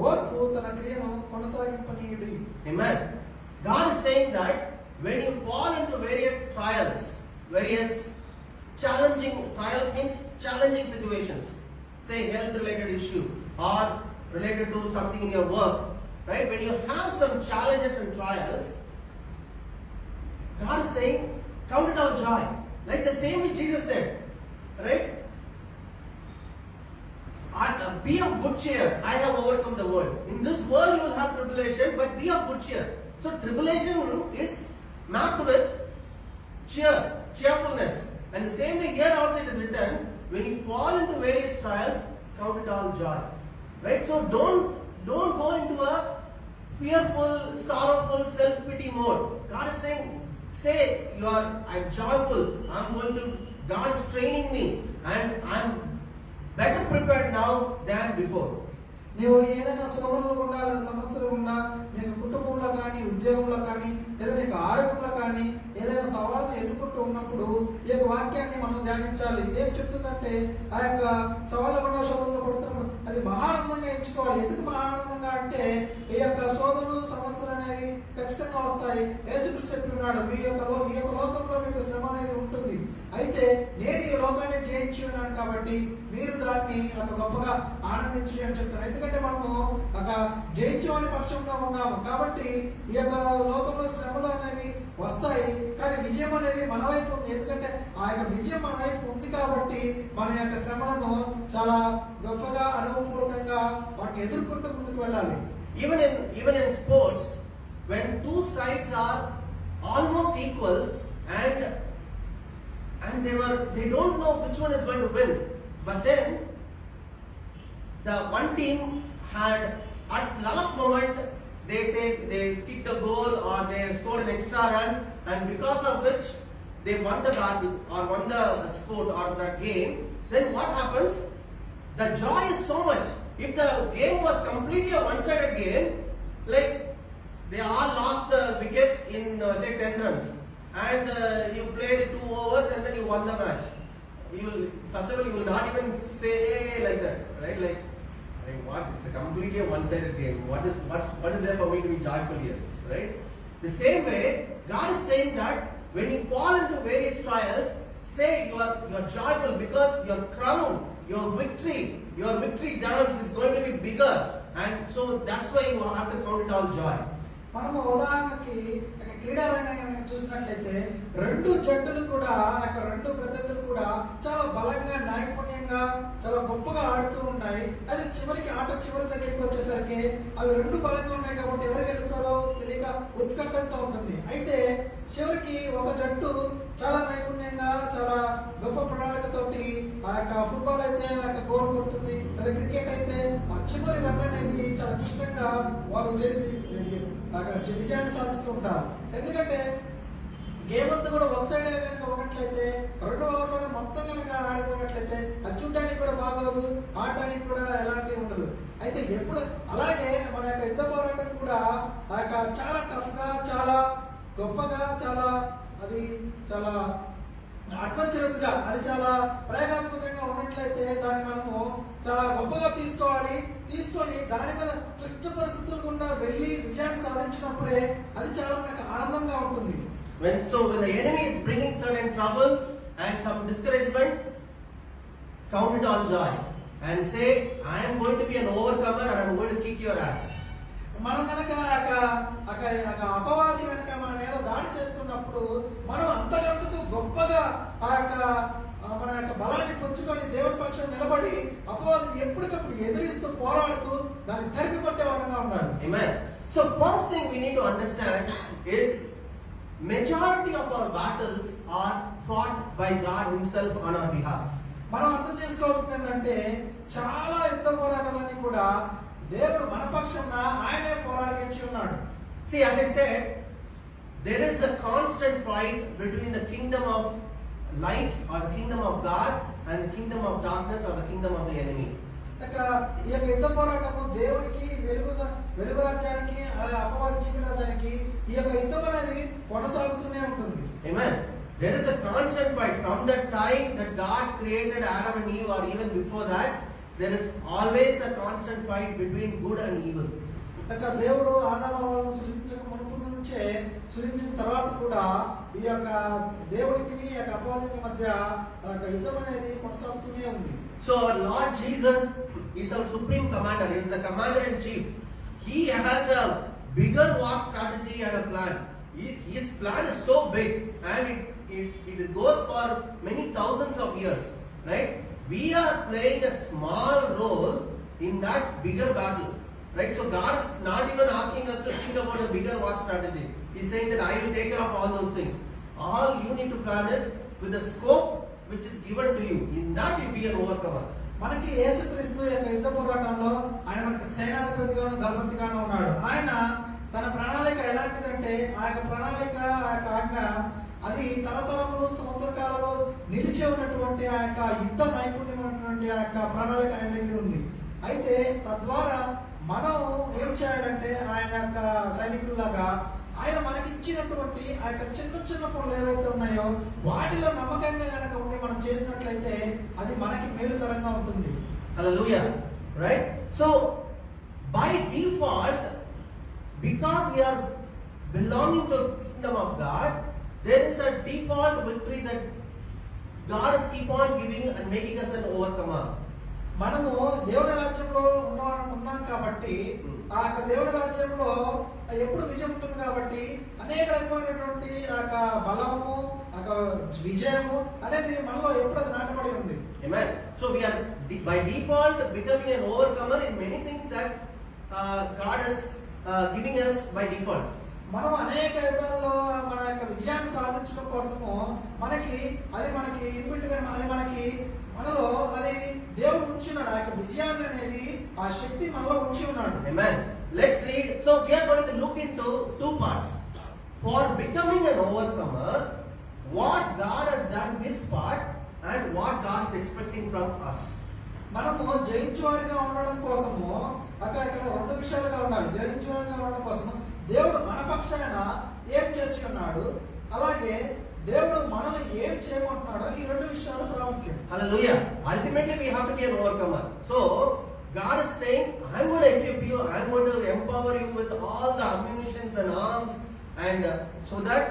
ఓర్పు తన క్రియను కొనసాగింపనీయుడి. Amen. God is saying that when you fall into various challenging trials, means challenging situations, say health related issue or related to something in your work, right? When you have some challenges and trials, God is saying, count it all joy. Like the same way Jesus said, right? Be of good cheer, I have overcome the world. In this world you will have tribulation, but be of good cheer. So tribulation is marked with cheerfulness. And the same way here also it is written, when you fall into various trials, count it all joy. Right? So don't go into a fearful, sorrowful, self-pity mode. God is saying, say I'm joyful, God is training me, and I'm better prepared now than before. నీవు ఏదైనా శోధనలు గుండా లేదా సమస్యలు గుండా, నీకు కుటుంబంలో కానీ ఉద్యోగంలో కానీ లేదా నీకు ఆరోగ్యంలో కానీ ఏదైనా సవాళ్ళను ఎదుర్కొంటూ ఉన్నప్పుడు ఈ యొక్క వాక్యాన్ని మనం ధ్యానించాలి. ఏం చెప్తుందంటే, ఆ యొక్క సవాళ్ళ గుండా శోధనలు పడుతున్నప్పుడు అది మహానందంగా ఎంచుకోవాలి. ఎందుకు మహానందంగా అంటే, ఈ యొక్క శోధనలు సమస్యలు అనేవి ఖచ్చితంగా వస్తాయి. యేసుక్రీస్తు చెప్తున్నాడు, ఈ యొక్క లోకంలో మీకు శ్రమ అనేది ఉంటుంది, అయితే నేను ఈ లోకాన్ని జయించి ఉన్నాను కాబట్టి మీరు దాన్ని ఒక గొప్పగా ఆనందించు అని చెప్తాను. ఎందుకంటే మనము ఒక జయించే పక్షంలో ఉన్నాము కాబట్టి ఈ యొక్క లోకంలో శ్రమలు అనేవి వస్తాయి, కానీ విజయం అనేది మన వైపు ఉంది. ఎందుకంటే ఆ యొక్క విజయం మన వైపు ఉంది కాబట్టి మన యొక్క శ్రమలను చాలా గొప్పగా అనుభవపూర్వకంగా వాటిని ఎదుర్కొంటూ ముందుకు వెళ్ళాలి. Even in sports, when two sides are almost equal and they don't know which one is going to win, but then the one team had at last moment they kicked a goal or they scored an extra run, and because of which they won the battle or won the sport or the game. Then what happens? The joy is so much. If the game was completely a one-sided game, like they all lost the wickets in say 10 runs, and you played 2 overs and then you won the match, first of all you will not even say like that, right? Like, what? It's a completely a one-sided game. What is there for me to be joyful here, right? The same way, God is saying that when you fall into various trials, say you are joyful because your crown, your victory dance is going to be bigger, and so that's why you have to count it all joy. మనము ఉదాహరణకి క్రీడా రంగాన్ని చూసినట్లయితే రెండు జట్టులు కూడా రెండు ప్రత్యర్థులు కూడా చాలా బలంగా నైపుణ్యంగా చాలా గొప్పగా ఆడుతూ ఉన్నాయి. అది చివరికి ఆట చివరి దగ్గరికి వచ్చేసరికి అవి రెండు బలంగా ఉన్నాయి కాబట్టి ఎవరు గెలుస్తారో తెలియక ఉత్కంఠంతో ఉంటుంది. అయితే చివరికి ఒక జట్టు చాలా నైపుణ్యంగా చాలా గొప్ప ప్రణాళికతోటి ఆ యొక్క ఫుట్బాల్ అయితే ఆ యొక్క గోల్ కొడుతుంది, అదే క్రికెట్ అయితే ఆ చివరి రన్ అనేది చాలా క్లిష్టంగా వారు చేసి విజయాన్ని సాధిస్తూ ఉంటారు. ఎందుకంటే గేమ్ అంతా కూడా ఒక సైడ్ కనుక ఉన్నట్లయితే 2 ఓవర్లోనే మొత్తం కనుక ఆడిపోయినట్లయితే అది చూడడానికి కూడా బాగోదు, ఆడటానికి కూడా ఎలాంటి ఉండదు. అయితే ఎప్పుడు అలాగే మన యొక్క యుద్ధ పోరాటం కూడా ఆ యొక్క చాలా టఫ్ గా చాలా గొప్పగా చాలా అడ్వెంచరస్ గా అది చాలా ప్రయోగాత్మకంగా ఉన్నట్లయితే దాన్ని మనము చాలా గొప్పగా తీసుకొని దాని మీద క్లిష్ట పరిస్థితులు గుండా వెళ్ళి విజయాన్ని సాధించినప్పుడే అది చాలా మనకు ఆనందంగా ఉంటుంది. When the enemy is bringing certain trouble and some discouragement, count it all joy and say, I am going to be an overcomer and I am going to kick your ass. మనం కనుక అపవాది కనుక మన మీద దాడి చేస్తున్నప్పుడు మనం అంతకంతకు గొప్పగా మన యొక్క బలాన్ని పుంజుకొని దేవుని పక్షం నిలబడి అపవాదిని ఎప్పటికప్పుడు ఎదిరిస్తూ పోరాడుతూ దాన్ని తరిమి కొట్టే వారంగా ఉండాలి. Amen. So first thing we need to understand is majority of our battles are fought by God Himself on our behalf. మనం అర్థం చేసుకోవాల్సింది ఏంటంటే చాలా యుద్ధ పోరాటాలన్నీ కూడా దేవుడు మన పక్షాన ఆయనే పోరాడించి ఉన్నాడు. See, as I said, there is a constant fight between the kingdom of light or the kingdom of God and the kingdom of darkness or the kingdom of the enemy. ఈ యొక్క యుద్ధ పోరాటము దేవుడికి వెలుగు రాజ్యానికి అపవాది చీకటి రాజ్యానికి ఈ యొక్క యుద్ధం అనేది కొనసాగుతూనే ఉంటుంది. Amen. There is a constant fight from the time that God created Adam and Eve, or even before that, there is always a constant fight between good and evil. దేవుడు ఆదామును సృష్టించక మునుపు నుంచే సృష్టించిన తర్వాత కూడా ఈ యొక్క దేవుడికి ఈ యొక్క అపవాదికి మధ్య యుద్ధం అనేది కొనసాగుతూనే ఉంది. So our Lord Jesus is our supreme commander. He is the commander in chief. He has a bigger war strategy and a plan. His plan is so big, and it goes for many thousands of years, right? We are playing a small role in that bigger battle, right? So God is not even asking us to think about a bigger war strategy. He's saying that I will take care of all those things. All you need to plan is with the scope which is given to you. In that you be an overcomer. మనకి యేసుక్రీస్తు యొక్క యుద్ధ పోరాటంలో ఆయన మనకి సేనాధిపతిగాను దళపతిగాను ఉన్నాడు. ఆయన తన ప్రణాళిక ఎలాంటిదంటే ఆ యొక్క ప్రణాళిక ఆ యొక్క ఆజ్ఞ అది తరతరములు సంవత్సర కాలంలో నిలిచి ఉన్నటువంటి ఆ యొక్క యుద్ధ నైపుణ్యం ఉన్నటువంటి ఆ యొక్క ప్రణాళిక ఆయన దగ్గర ఉంది. అయితే తద్వారా మనం ఏం చేయాలంటే ఆయన యొక్క సైనికుల్లాగా ఆయన మనకి ఇచ్చినటువంటి ఆ యొక్క చిన్న చిన్న పనులు ఏవైతే ఉన్నాయో వాటిలో నమ్మకంగా కనుక ఉండి మనం చేసినట్లయితే అది మనకి మేలుకరంగా ఉంటుంది. Hallelujah. Right? So by default, because we are belonging to the kingdom of God, there is a default victory that God is keep on giving and making us an overcomer. మనము దేవుని రాజ్యంలో ఉన్నాం కాబట్టి ఆ యొక్క దేవుని రాజ్యంలో ఎప్పుడు విజయం ఉంటుంది కాబట్టి అనేక రకమైనటువంటి ఆ యొక్క బలము ఆ యొక్క విజయము అనేది మనలో ఎప్పుడు అది నాటబడి ఉంది. Amen. So we are by default becoming an overcomer in many things that God is giving us by default. మనం అనేక యుద్ధాల్లో మన యొక్క విజయాన్ని సాధించడం కోసము మనకి ఇన్బిల్ట్ గా అది మనలో అది దేవుడు ఉంచున్నాడు. ఆ యొక్క విజయాన్ని అనేది ఆ శక్తి మనలో ఉంచి ఉన్నాడు. Amen. Let's read. So we are going to look into two parts. For becoming an overcomer, what God has done His part and what God is expecting from us. మనము జయించువారిగా ఉండడం కోసము ఇక్కడ రెండు విషయాలుగా ఉండాలి. జయించువారిగా ఉండడం కోసం దేవుడు మన పక్షాన ఏం చేసి ఉన్నాడు, అలాగే దేవుడు మనల్ని ఏం చేయమంటున్నాడో ఈ రెండు విషయాలు ప్రాముఖ్యం. Hallelujah. Ultimately we have to be an overcomer. So God is saying, I'm going to equip you, I'm going to empower you with all the ammunitions and arms, and so that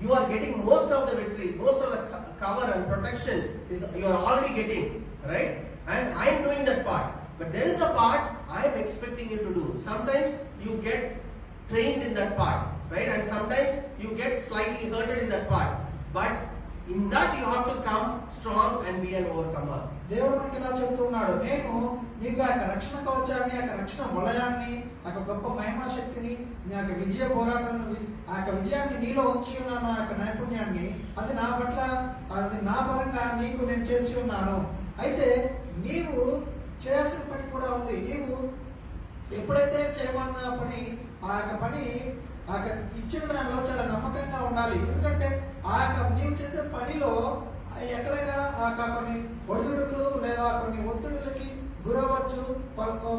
you are getting most of the victory, most of the cover and protection is you are already getting, right? And I am doing that part. But there is a part I am expecting you to do. Sometimes you get trained in that part, right? And sometimes you get slightly hurted in that part. But in that you have to come strong and be an overcomer. దేవుడు మనకి ఇలా చెప్తున్నాడు, నేను నీకు ఆ యొక్క రక్షణ కవచాన్ని, ఆ యొక్క రక్షణ వలయాన్ని, ఆ యొక్క గొప్ప మహిమా శక్తిని, నీ యొక్క విజయ పోరాటాన్ని, ఆ యొక్క విజయాన్ని నీలో ఉంచి ఉన్నాను. ఆ యొక్క నైపుణ్యాన్ని అది నా పట్ల, అది నా పరంగా నీకు నేను చేసి ఉన్నాను. అయితే నీవు చేయాల్సిన పని కూడా ఉంది. నీవు ఎప్పుడైతే చేయమన్న పని ఆ యొక్క పని ఆ యొక్క ఇచ్చిన దానిలో చాలా నమ్మకంగా ఉండాలి. ఎందుకంటే ఆ యొక్క నీవు చేసే పనిలో ఎక్కడైనా కొన్ని ఒడిదుడుకులు లేదా కొన్ని ఒత్తిడులకి గురవచ్చు,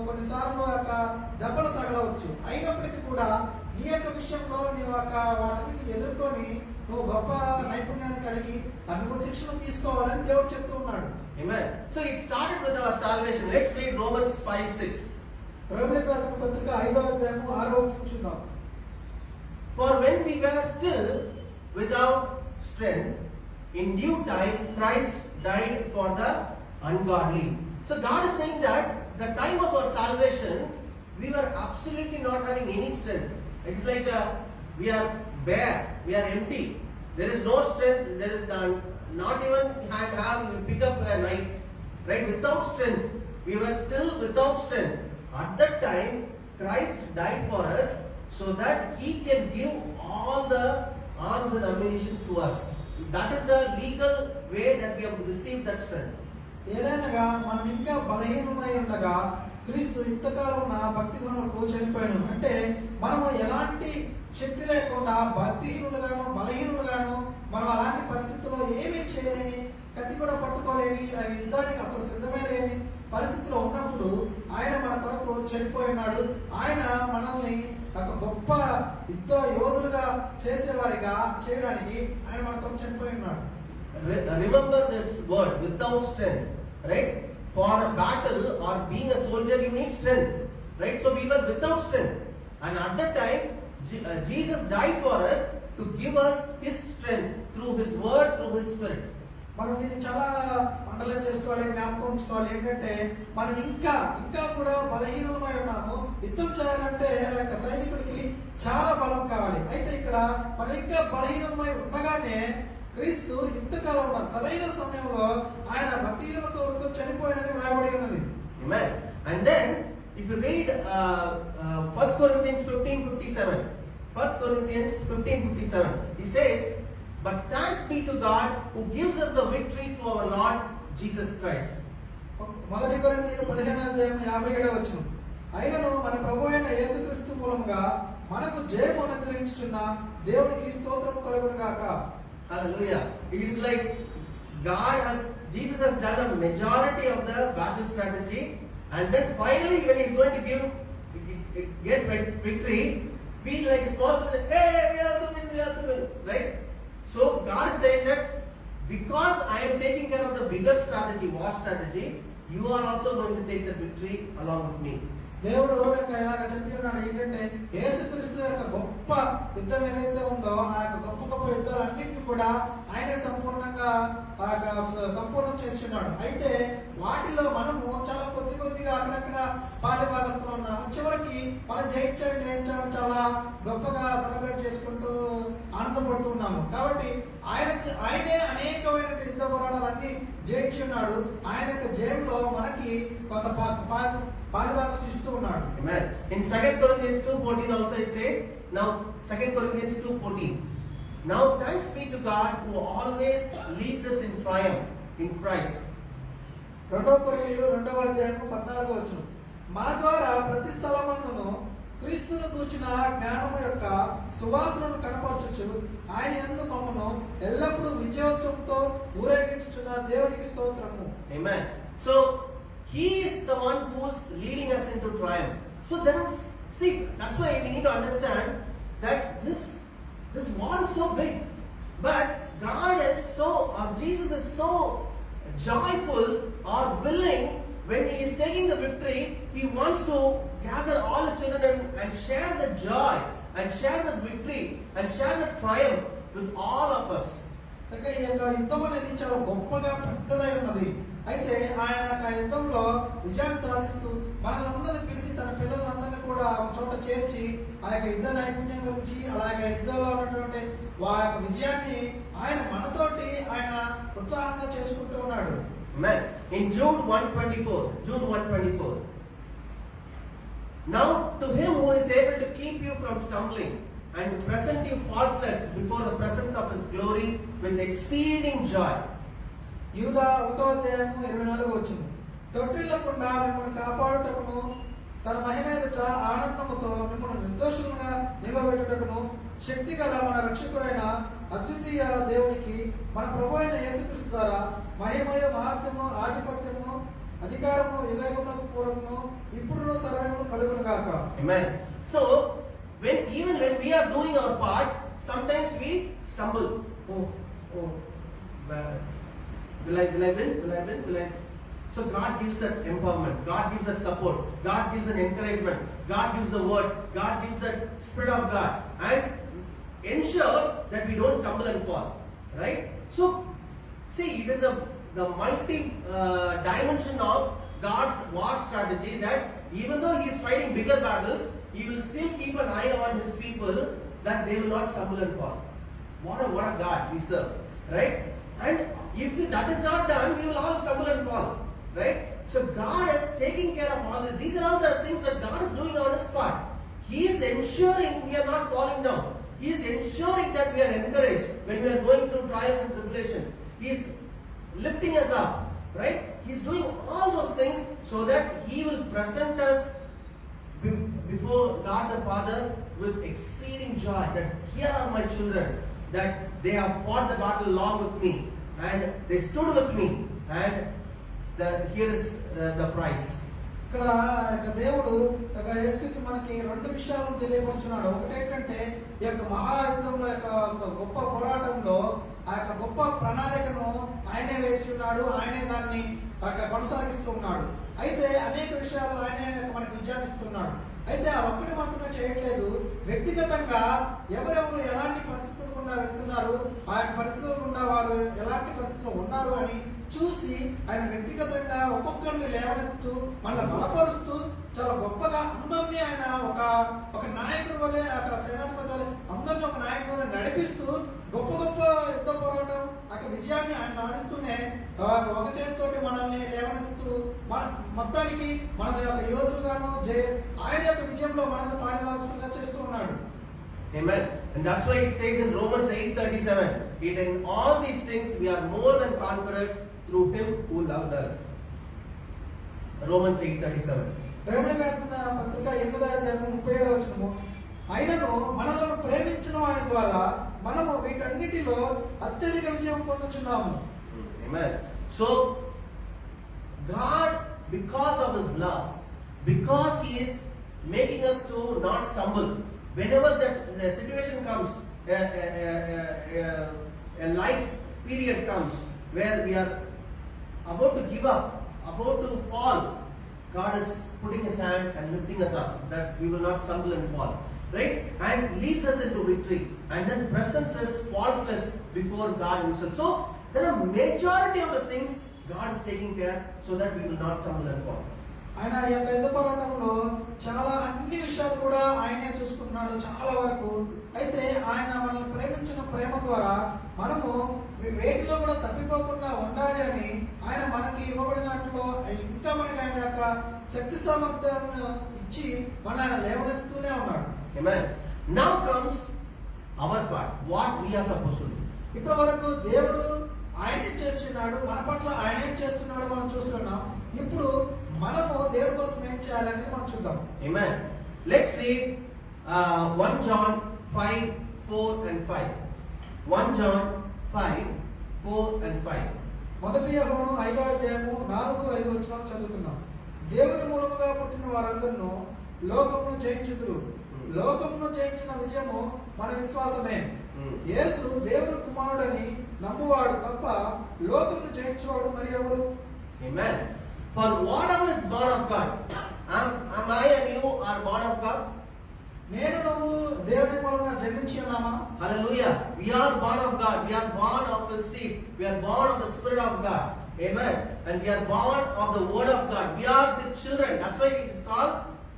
కొన్నిసార్లు ఆ యొక్క దెబ్బలు తగలవచ్చు. అయినప్పటికీ కూడా నీ యొక్క విషయంలో నీవు వాటిని ఎదుర్కొని నువ్వు గొప్ప నైపుణ్యాన్ని కలిగి నువ్వు శిక్షణ తీసుకోవాలని దేవుడు చెప్తూ ఉన్నాడు. Amen. So it started with our salvation. Let's read Romans 5:6. రోమీయులకు రాసిన పత్రిక 5వ అధ్యాయము 6వ వచనం చూద్దాం. For when we were still without strength, in due time Christ died for the ungodly. So God is saying that the time of our salvation, we were absolutely not having any strength. It's like we are bare, we are empty. There is no strength. There is none. Not even we pick up a knife, right? Without strength, we were still without strength. At that time, Christ died for us so that He can give all the arms and ammunition to us. That is the legal way that we have received that strength. ఏదైనా మనం ఇంకా బలహీనమై ఉండగా క్రీస్తు ఇంతకాలం నా భక్తి గుణములకు చనిపోయాను అంటే మనము ఎలాంటి శక్తి లేకుండా భక్తిహీనులుగాను బలహీనులుగాను మనం అలాంటి పరిస్థితుల్లో ఏమీ చేయలేని కత్తి కూడా పట్టుకోలేని యుద్ధానికి అసలు సిద్ధమే లేని పరిస్థితిలో ఉన్నప్పుడు ఆయన మన కొరకు చనిపోయినాడు. ఆయన మనల్ని ఒక గొప్ప యుద్ధ యోధులుగా చేసేవారిగా చేయడానికి ఆయన మన కొరకు చనిపోయి ఉన్నాడు. Remember this word, without strength, right? For a battle or being a soldier, you need strength, right? So we were without strength, and at that time, Jesus died for us to give us His strength through His word, through His Spirit. మనం దీన్ని చాలా underline చేసుకోవాలి, జ్ఞాపకం ఉంచుకోవాలి. ఏంటంటే మనం ఇంకా కూడా బలహీనమై ఉన్నాము. యుద్ధం చేయాలంటే సైనికుడికి చాలా బలం కావాలి. అయితే ఇక్కడ మనం ఇంకా బలహీనమై ఉండగానే క్రీస్తు యుద్ధకాలంలో సరైన సమయంలో ఆయన భక్తిహీనుల కొరకు చనిపోయాడని వ్రాయబడి ఉన్నది. Amen. And then if you read 1 Corinthians 15:57, 1 Corinthians 15:57, he says, "But thanks be to God who gives us the victory through our Lord Jesus Christ." 1 కొరింథీయులు 15:57 అయినను మన ప్రభువైన యేసుక్రీస్తు మూలముగా మనకు జయము అనుగ్రహించుచున్న దేవునికి స్తోత్రము కలుగును గాక. Hallelujah. It is like Jesus has done a majority of the battle strategy, and then finally when He is going to get victory, we like small children, hey, we also win, right? So God is saying that because I am taking care of the bigger strategy, war strategy, you are also going to take the victory along with me. దేవుడు ఇలాగ చెప్తున్నాడు ఏంటంటే యేసుక్రీస్తు యొక్క గొప్ప యుద్ధం ఏదైతే ఉందో ఆ యొక్క గొప్ప యుద్ధాలన్నింటినీ కూడా ఆయనే సంపూర్ణంగా సంపూర్ణం చేస్తున్నాడు. అయితే వాటిలో మనము చాలా కొద్దిగా అక్కడక్కడ పాలుభాగస్తులు ఉన్నాము. చివరికి మనం జయించాలని చాలా గొప్పగా సెలబ్రేట్ చేసుకుంటూ ఆనందపడుతున్నాము. కాబట్టి ఆయనే అనేకమైన యుద్ధ పోరాటాలన్నీ జయించున్నాడు. ఆయన యొక్క జయంలో మనకి కొంత పాలుభాగం ఇస్తూ ఉన్నాడు. Amen. In 2 Corinthians 2:14 also it says, now 2 Corinthians 2:14, now thanks be to God who always leads us in triumph in Christ. 2 కొరింథీయులు 2:14 మా ద్వారా ప్రతి స్థలమందును క్రీస్తును గూర్చిన జ్ఞానము యొక్క సువాసనను కనపరచుచు ఆయన యందు మమ్మను ఎల్లప్పుడూ విజయోత్సవంతో ఊరేగించుచున్న దేవునికి స్తోత్రము. Amen. So He is the one who is leading us into triumph. So that's why we need to understand that this war is so big, but God is Jesus is so joyful or willing. When He is taking the victory, He wants to gather all His children and share the joy and share the victory and share the triumph with all of us. ఈ యొక్క యుద్ధం అనేది చాలా గొప్పగా పెద్దదై ఉన్నది. అయితే ఆయన యుద్ధంలో విజయాన్ని సాధిస్తూ మనల్ని పిలిచి తన పిల్లలందరినీ కూడా ఒక చోట చేర్చి ఆ యొక్క యుద్ధ నైపుణ్యం గురించి అలాగే యుద్ధంలో ఉన్నటువంటి ఆ యొక్క విజయాన్ని ఆయన మనతోటి ఆయన ఉత్సాహంగా చేసుకుంటూ ఉన్నాడు. Amen. In Jude 1:24, now to Him who is able to keep you from stumbling and to present you faultless before the presence of His glory with exceeding joy. యూదా 1:24 తొట్టిల్లకుండా మిమ్మల్ని కాపాడుటకును తన మహిమ ఎదుట ఆనందముతో మిమ్మల్ని నిర్దోషులుగా నిలబెట్టుటకును శక్తి గల మన రక్షకుడైన అద్వితీయ దేవునికి మన ప్రభు అయిన యేసుక్రీస్తు ద్వారా మహిమయు మహత్యము ఆధిపత్యము అధికారము యుగయుగములకు పూర్వమును ఇప్పుడును సర్వమును కలుగును గాక. Amen. So even when we are doing our part, sometimes we stumble. Will I win? So God gives that empowerment, God gives that support, God gives an encouragement, God gives the word, God gives that Spirit of God, and ensures that we don't stumble and fall. Right? So see, it is the multi dimension of God's war strategy, that even though He is fighting bigger battles, He will still keep an eye on His people that they will not stumble and fall. What a God we serve, right? And if that is not done, we will all stumble and fall, right? So God is taking care of all this. These are all the things that God is doing on His part. He is ensuring we are not falling down. He is ensuring that we are encouraged when we are going through trials and tribulations. He is lifting us up, right? He is doing all those things so that He will present us before God the Father with exceeding joy, that here are my children, that they have fought the battle along with me, and they stood with me, and here is the prize. ఇక్కడ దేవుడు యేసుక్రీస్తు మనకి రెండు విషయాలను తెలియపరుస్తున్నాడు. ఒకటి ఏంటంటే ఈ యొక్క మహాయుద్ధంలో యొక్క గొప్ప పోరాటంలో ఆ యొక్క గొప్ప ప్రణాళికను ఆయనే వేసి ఉన్నాడు, ఆయనే దాన్ని కొనసాగిస్తూ ఉన్నాడు. అయితే అనేక విషయాలు ఆయనే మనకు విజయాన్ని ఇస్తున్నాడు. అయితే అదొక్కటి మాత్రమే చేయట్లేదు, వ్యక్తిగతంగా ఎవరెవరు ఎలాంటి పరిస్థితులు గుండా వెళ్తున్నారు, ఆ పరిస్థితుల గుండా వారు ఎలాంటి పరిస్థితుల్లో ఉన్నారు అని చూసి ఆయన వ్యక్తిగతంగా ఒక్కొక్కరిని లేవనెత్తుతూ మళ్ళీ బలపరుస్తూ చాలా గొప్పగా అందరినీ ఆయన ఒక నాయకుడి వలె, ఒక సేనాధిపతి వలె అందరినీ ఒక నాయకుడి వలె నడిపిస్తూ గొప్ప గొప్ప యుద్ధ పోరాటం అక్కడ విజయాన్ని ఆయన సాధిస్తూనే ఒక చేతితోటి మనల్ని లేవనెత్తుతూ మొత్తానికి మన యొక్క యోధులుగాను ఆయన యొక్క విజయంలో మనల్ని పాలిభాగస్తులుగా చేస్తూ ఉన్నాడు. Amen. And that's why it says in Romans 8:37, in all these things we are more than conquerors through Him who loved us. Romans 8:37. రోమీయులకు రాసిన పత్రిక 8:37 అయినను మనలను ప్రేమించిన వారి ద్వారా మనము వీటన్నిటిలో అత్యధిక విజయం పొందుచున్నాము. Amen. So God, because of His love, because He is making us to not stumble, whenever the situation comes, a life period comes where we are about to give up, about to fall, God is putting His hand and lifting us up, that we will not stumble and fall, right? And leads us into victory, and then presents us faultless before God Himself. So there are majority of the things God is taking care so that we will not stumble and fall. ఆయన ఈ యొక్క యుద్ధ పోరాటంలో చాలా అన్ని విషయాలు కూడా ఆయనే చూసుకుంటున్నాడు చాలా వరకు. అయితే ఆయన మనల్ని ప్రేమించిన ప్రేమ ద్వారా మనము వేటిలో కూడా తప్పిపోకుండా ఉండాలి అని ఆయన మనకి ఇవ్వబడినట్లు ఇంకా మనకి ఆయన యొక్క శక్తి సామర్థ్యాలను ఇచ్చి మన ఆయన లేవనెత్తుతూనే ఉన్నాడు. Amen. Now comes our part, what we are supposed to do. ఇప్పటి వరకు దేవుడు ఆయనే చేస్తున్నాడు, మన పట్ల ఆయన ఏం చేస్తున్నాడో మనం చూస్తున్నాం. ఇప్పుడు మనము దేవుడి కోసం ఏం చేయాలనేది మనం చూద్దాం. Amen. Let's read 1 John 5, 4 and 5. 1 John 5, 4 and 5. మొదటి యోహాను 5:4-5 చదువుకుందాం. దేవుని మూలముగా పుట్టిన వారందరూ లోకమును జయించుదురు, లోకమును జయించిన విజయము మన విశ్వాసమే. యేసు దేవుని కుమారుడని నమ్మువాడు తప్ప లోకమును జయించువాడు మరి ఎవడు? Amen. For whatever is born of God, am I and you are born of God? నేను నువ్వు దేవుని మూలంగా జన్మించి ఉన్నామా? Hallelujah. We are born of God. We are born of His seed. We are born of the Spirit of God. Amen. And we are born of the Word of God. We are His children. That's why it is called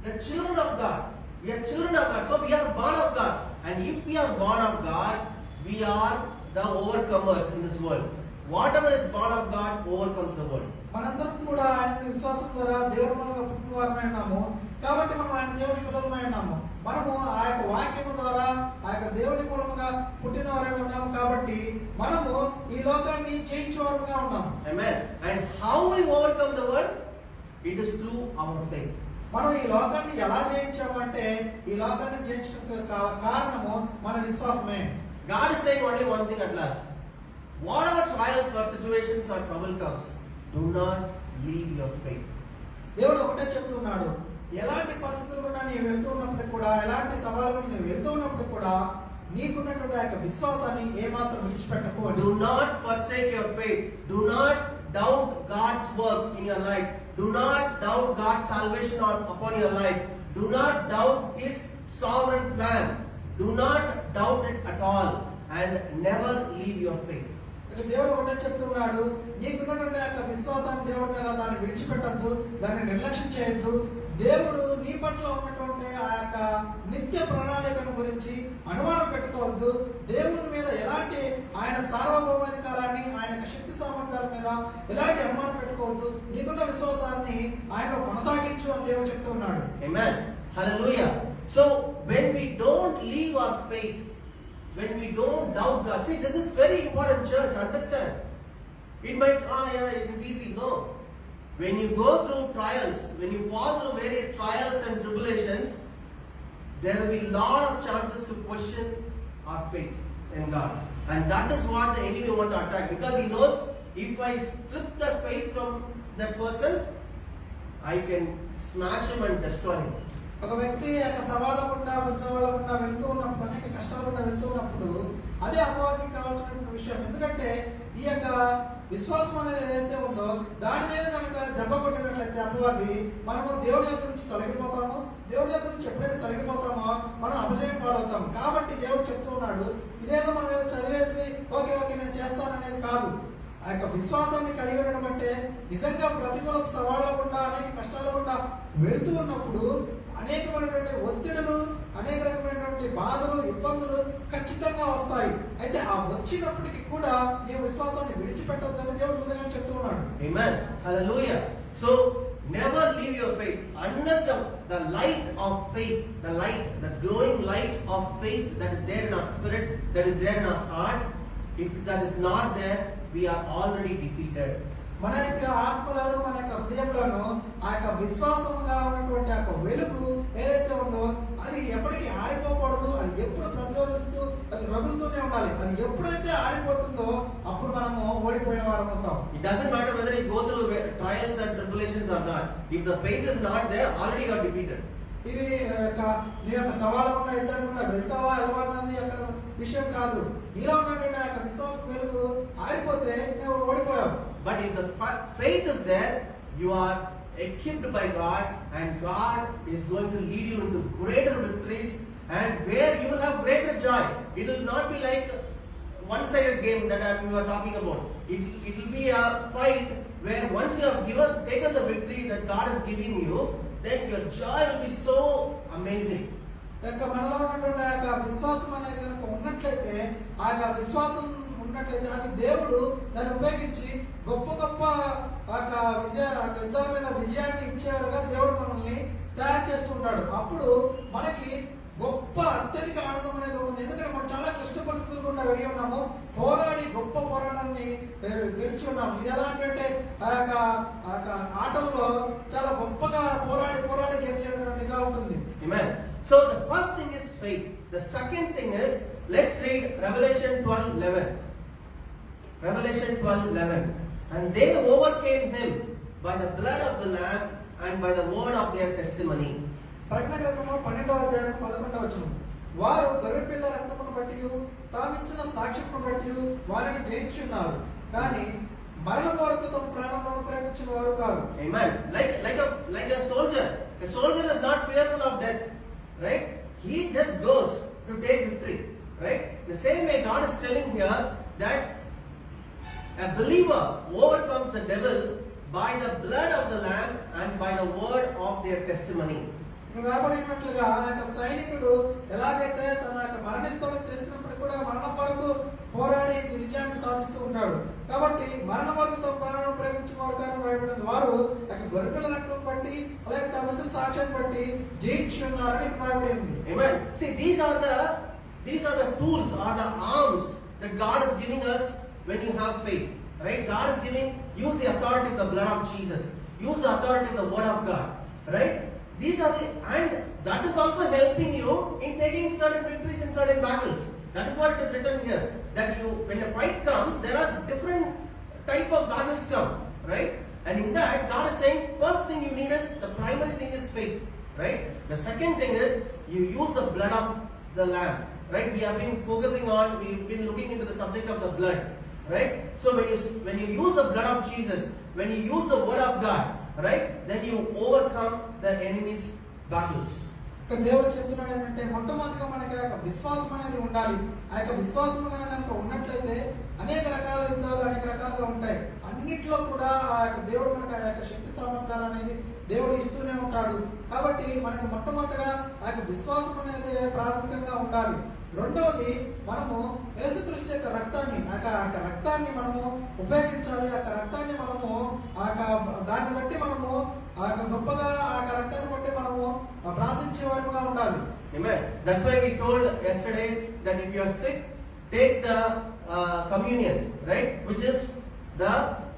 the children of God. We are children of God. So we are born of God. And if we are born of God, we are the overcomers in this world. Whatever is born of God overcomes the world. మనందరం కూడా ఆయన విశ్వాసం ద్వారా దేవుని మూలంగా పుట్టిన వారమై ఉన్నాము. కాబట్టి మనం ఆయన దేవుని పిల్లలమై ఉన్నాము. మనము ఆ యొక్క వాక్యము ద్వారా ఆ యొక్క దేవుని మూలంగా పుట్టిన వారమై ఉన్నాము. కాబట్టి మనము ఈ లోకాన్ని జయించేవారుగా ఉన్నాము. Amen. And how we overcome the world? It is through our faith. మనం ఈ లోకాన్ని ఎలా జయించామంటే ఈ లోకాన్ని జయించడానికి కారణము మన విశ్వాసమే. God is saying only one thing at last. Whatever trials or situations or trouble comes, do not leave your faith. దేవుడు ఒకటే చెప్తున్నాడు, ఎలాంటి పరిస్థితులు గుండా నీవు వెళ్తూ ఉన్నప్పుడు కూడా, ఎలాంటి సవాళ్ళను నీవు వెళ్తూ ఉన్నప్పుడు కూడా నీకున్నటువంటి ఆ యొక్క విశ్వాసాన్ని ఏమాత్రం విడిచిపెట్టకు. Do not forsake your faith. Do not doubt God's work in your life. Do not doubt God's salvation upon your life. Do not doubt His sovereign plan. Do not doubt it at all, and never leave your faith. దేవుడు ఒకటే చెప్తున్నాడు, నీకున్నటువంటి యొక్క విశ్వాసాన్ని దేవుడి మీద దాన్ని విడిచిపెట్టద్దు, దాన్ని నిర్లక్ష్యం చేయొద్దు. దేవుడు నీ పట్ల ఉన్నటువంటి ఆ యొక్క నిత్య ప్రణాళికను గురించి అనుమానం పెట్టుకోవద్దు. దేవుని మీద ఎలాంటి ఆయన సార్వభౌమాధికారాన్ని, ఆయన శక్తి సామర్థ్యాల మీద ఎలాంటి అనుమానం పెట్టుకోవద్దు. నీకున్న విశ్వాసాన్ని ఆయన కొనసాగించు అని దేవుడు చెప్తున్నాడు. Amen. Hallelujah. So when we don't leave our faith, when we don't doubt God. See, this is very important, church. Understand? It might, yeah, it is easy. No. When you go through trials, when you fall through various trials and tribulations, there will be a lot of chances to question our faith in God. And that is what the enemy wants to attack. Because he knows, if I strip that faith from that person, I can smash him and destroy him. ఒక వ్యక్తి యొక్క సవాళ్ళ గుండా వెళ్తూ ఉన్నప్పుడు, అనేక కష్టాల గుండా వెళ్తూ ఉన్నప్పుడు, అదే అపవాదికి కావాల్సినటువంటి విషయం. ఎందుకంటే ఈ యొక్క విశ్వాసం అనేది ఏదైతే ఉందో దాని మీద కనుక దెబ్బ కొట్టినట్లయితే అపవాది, మనము దేవుని యొక్క నుంచి తొలగిపోతాము. దేవుని యొక్క నుంచి ఎప్పుడైతే తొలగిపోతామో మనం అపజయం పాలవుతాము. కాబట్టి దేవుడు చెప్తూ ఉన్నాడు, ఇదేదో మన మీద చదివేసి ఓకే నేను చేస్తాననేది కాదు. ఆ యొక్క విశ్వాసాన్ని కలిగి ఉండడం అంటే నిజంగా ప్రతికూల సవాళ్ళ గుండా, అనేక కష్టాల గుండా వెళ్తూ ఉన్నప్పుడు అనేకమైనటువంటి ఒత్తిడులు, అనేక రకమైనటువంటి బాధలు, ఇబ్బందులు ఖచ్చితంగా వస్తాయి. అయితే ఆ వచ్చినప్పటికీ కూడా ఈ విశ్వాసాన్ని విడిచిపెట్టొద్దని దేవుడు ముందుగా చెప్తూ ఉన్నాడు. Amen. Hallelujah. So never leave your faith unless the light of faith, the glowing light of faith that is there in our spirit, that is there in our heart, if that is not there, we are already defeated. మన యొక్క ఆత్మలను, మన యొక్క హృదయంలోను ఆ యొక్క విశ్వాసముగా ఉన్నటువంటి ఆ యొక్క వెలుగు ఏదైతే ఉందో అది ఎప్పటికీ ఆరిపోకూడదు. అది ఎప్పుడు ప్రజ్వలిస్తూ అది రగులుతూనే ఉండాలి. అది ఎప్పుడైతే ఆరిపోతుందో అప్పుడు మనము ఓడిపోయిన వారం అవుతాం. It doesn't matter whether you go through trials and tribulations or not. If the faith is not there, already you are defeated. ఇది నీ యొక్క సవాళ్ళకుండా ఇద్దరుకుండా వెళ్తావా వెళ్ళవన్నది అక్కడ విషయం కాదు. నీలో ఉన్నటువంటి ఆ యొక్క విశ్వాస వెలుగు ఆరిపోతే నువ్వు ఓడిపోయావు. But if the faith is there, you are equipped by God, and God is going to lead you into greater victories, and where you will have greater joy. It will not be like one-sided game that we were talking about. It will be a fight where once you have taken the victory that God is giving you, then your joy will be so amazing. మనలో ఉన్నటువంటి ఆ యొక్క విశ్వాసం అనేది కనుక ఉన్నట్లయితే, ఆ యొక్క విశ్వాసం ఉన్నట్లయితే అది దేవుడు దాన్ని ఉపయోగించి గొప్ప గొప్ప యుద్ధాల మీద విజయాన్ని ఇచ్చేవారుగా దేవుడు మనల్ని తయారు చేస్తుంటాడు. అప్పుడు మనకి గొప్ప అత్యధిక ఆనందం అనేది ఉంటుంది. ఎందుకంటే మనం చాలా క్లిష్ట పరిస్థితులు గుండా వెళ్ళి ఉన్నాము, పోరాడి గొప్ప పోరాటాన్ని గెలిచి ఉన్నాము. ఇది ఎలా అంటే ఆ యొక్క ఆటల్లో చాలా గొప్పగా పోరాడి గెలిచేటువంటిగా ఉంటుంది. Amen. So the first thing is faith. The second thing is, let's read Revelation 12:11. Revelation 12:11. And they overcame him by the blood of the Lamb and by the word of their testimony. ప్రకటన గ్రంథము 12వ అధ్యాయం 11వ వచనం. వారు గొర్రెపిల్ల రక్తమును బట్టి తామిచ్చిన సాక్ష్యమును బట్టి వారిని జయించున్నారు, కానీ మరణం వరకు తమ ప్రాణములను ప్రేమించిన వారు కాదు. Amen. Like a soldier. A soldier is not fearful of death, right? He just goes to take victory, right? The same way God is telling here that a believer overcomes the devil by the blood of the Lamb and by the word of their testimony. రాబడినట్లుగా ఆ యొక్క సైనికుడు ఎలాగైతే తన యొక్క మరణిస్తాడని తెలిసినప్పుడు కూడా మరణం వరకు పోరాడి విజయాన్ని సాధిస్తూ ఉంటాడు. కాబట్టి మరణం వరకు తమ ప్రాణాలను ప్రేమించిన వారు కానీ రాయబడింది, వారు గొర్రెపిల్ల రక్తం బట్టి అలాగే తమ వచ్చిన సాక్ష్యాన్ని బట్టి జయించి ఉన్నారని రాయబడింది. Amen. See, these are the tools or the arms that God is giving us when you have faith, right? God is giving, use the authority of the blood of Jesus, use the authority of the word of God, right? These are and that is also helping you in taking certain victories in certain battles. That is what it is written here, that when a fight comes, there are different type of battles come, right? And in that, God is saying, first thing you need is, the primary thing is faith, right? The second thing is, you use the blood of the Lamb, right? We've been looking into the subject of the blood, right? So when you use the blood of Jesus, when you use the word of God, right, then you overcome the enemy's battles. దేవుడు చెప్తున్నాడు ఏంటంటే మొట్టమొదటిగా మనకి ఆ విశ్వాసం అనేది ఉండాలి. ఆ యొక్క విశ్వాసం కనుక ఉన్నట్లయితే అనేక రకాల యుద్ధాలు అనేక రకాలుగా ఉంటాయి. అన్నిట్లో కూడా ఆ యొక్క దేవుడు మనకు ఆ యొక్క శక్తి సామర్థ్యాలు అనేది దేవుడు ఇస్తూనే ఉంటాడు. కాబట్టి మనకి మొట్టమొదటిగా ఆ యొక్క విశ్వాసం అనేది ప్రాథమికంగా ఉండాలి. రెండవది, మనము యేసుక్రీస్తు యొక్క రక్తాన్ని రక్తాన్ని మనము ఉపయోగించాలి. ఆ రక్తాన్ని మనము దాన్ని బట్టి మనము గొప్పగా ఆ రక్తాన్ని బట్టి మనము ప్రార్థించే వారిగా ఉండాలి. Amen. That's why we told yesterday that if you are sick, take the communion, right? Which is the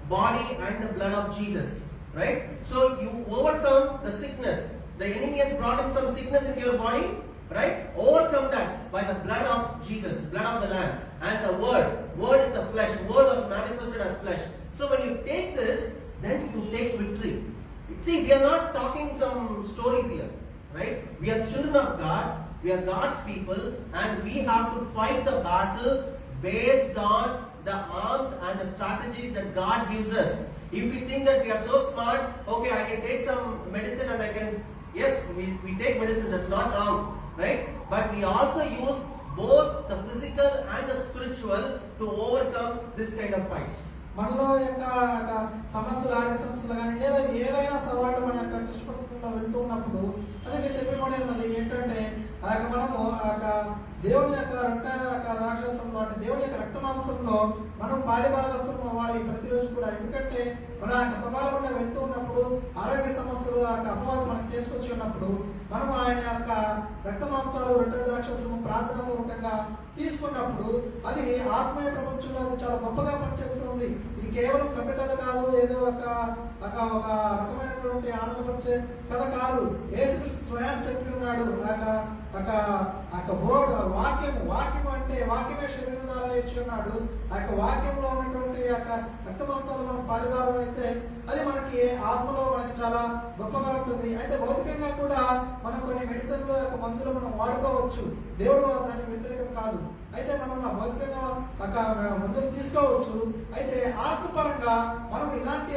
body and the blood of Jesus, right? So you overcome the sickness. The enemy has brought in some sickness into your body, right? Overcome that by the blood of Jesus, blood of the Lamb, and the Word. Word is the flesh. Word was manifested as flesh. So when you take this, then you take victory. See, we are not talking some stories here, right? We are children of God. We are God's people, and we have to fight the battle based on the arms and the strategies that God gives us. If we think that we are so smart, okay, I can take some medicine and I can, yes, we take medicine, that's not wrong, right? But we also use both the physical and the spiritual to overcome this kind of fights. మనలో యొక్క సమస్యలు, ఆరోగ్య సమస్యలు కానీ లేదా ఏవైనా సవాళ్ళు మన యొక్క దుష్పరిస్థితుల్లో వెళ్తూ ఉన్నప్పుడు అదే చెప్పినప్పుడు ఉన్నది ఏంటంటే మనము దేవుని యొక్క రక్త రాక్షసంలో అంటే దేవుని యొక్క రక్త మాంసంలో మనం పాలిభాగస్తులం అవ్వాలి ప్రతిరోజు కూడా. ఎందుకంటే మన సవాళ్ళ గుండా వెళ్తూ ఉన్నప్పుడు ఆరోగ్య సమస్యలు అపవాదం మనకు తీసుకొచ్చి ఉన్నప్పుడు మనం ఆయన యొక్క రక్త మాంసాలు రక్త రాక్షసము ప్రార్థనాపూర్వకంగా తీసుకున్నప్పుడు అది ఆత్మీయ ప్రపంచంలో అది చాలా గొప్పగా పనిచేస్తుంది. ఇది కేవలం కథ కథ కాదు, ఏదో ఒక రకమైనటువంటి ఆనందపరిచే కథ కాదు. యేసుక్రీస్తు స్వయం చెప్పి ఉన్నాడు. వాక్యం అంటే వాక్యమే శరీరం ఇచ్చి ఉన్నాడు. ఆ యొక్క వాక్యంలో ఉన్నటువంటి రక్త మాంసాలు మనం పాలిభాగం అయితే అది మనకి ఆత్మలో మనకి చాలా గొప్పగా ఉంటుంది. అయితే భౌతికంగా కూడా మనం కొన్ని మెడిసిన్లు యొక్క మందులు మనం వాడుకోవచ్చు. దేవుడు దానికి వ్యతిరేకం కాదు. అయితే మనం ఆ భౌతికంగా మందులు తీసుకోవచ్చు. అయితే ఆత్మపరంగా మనం ఇలాంటి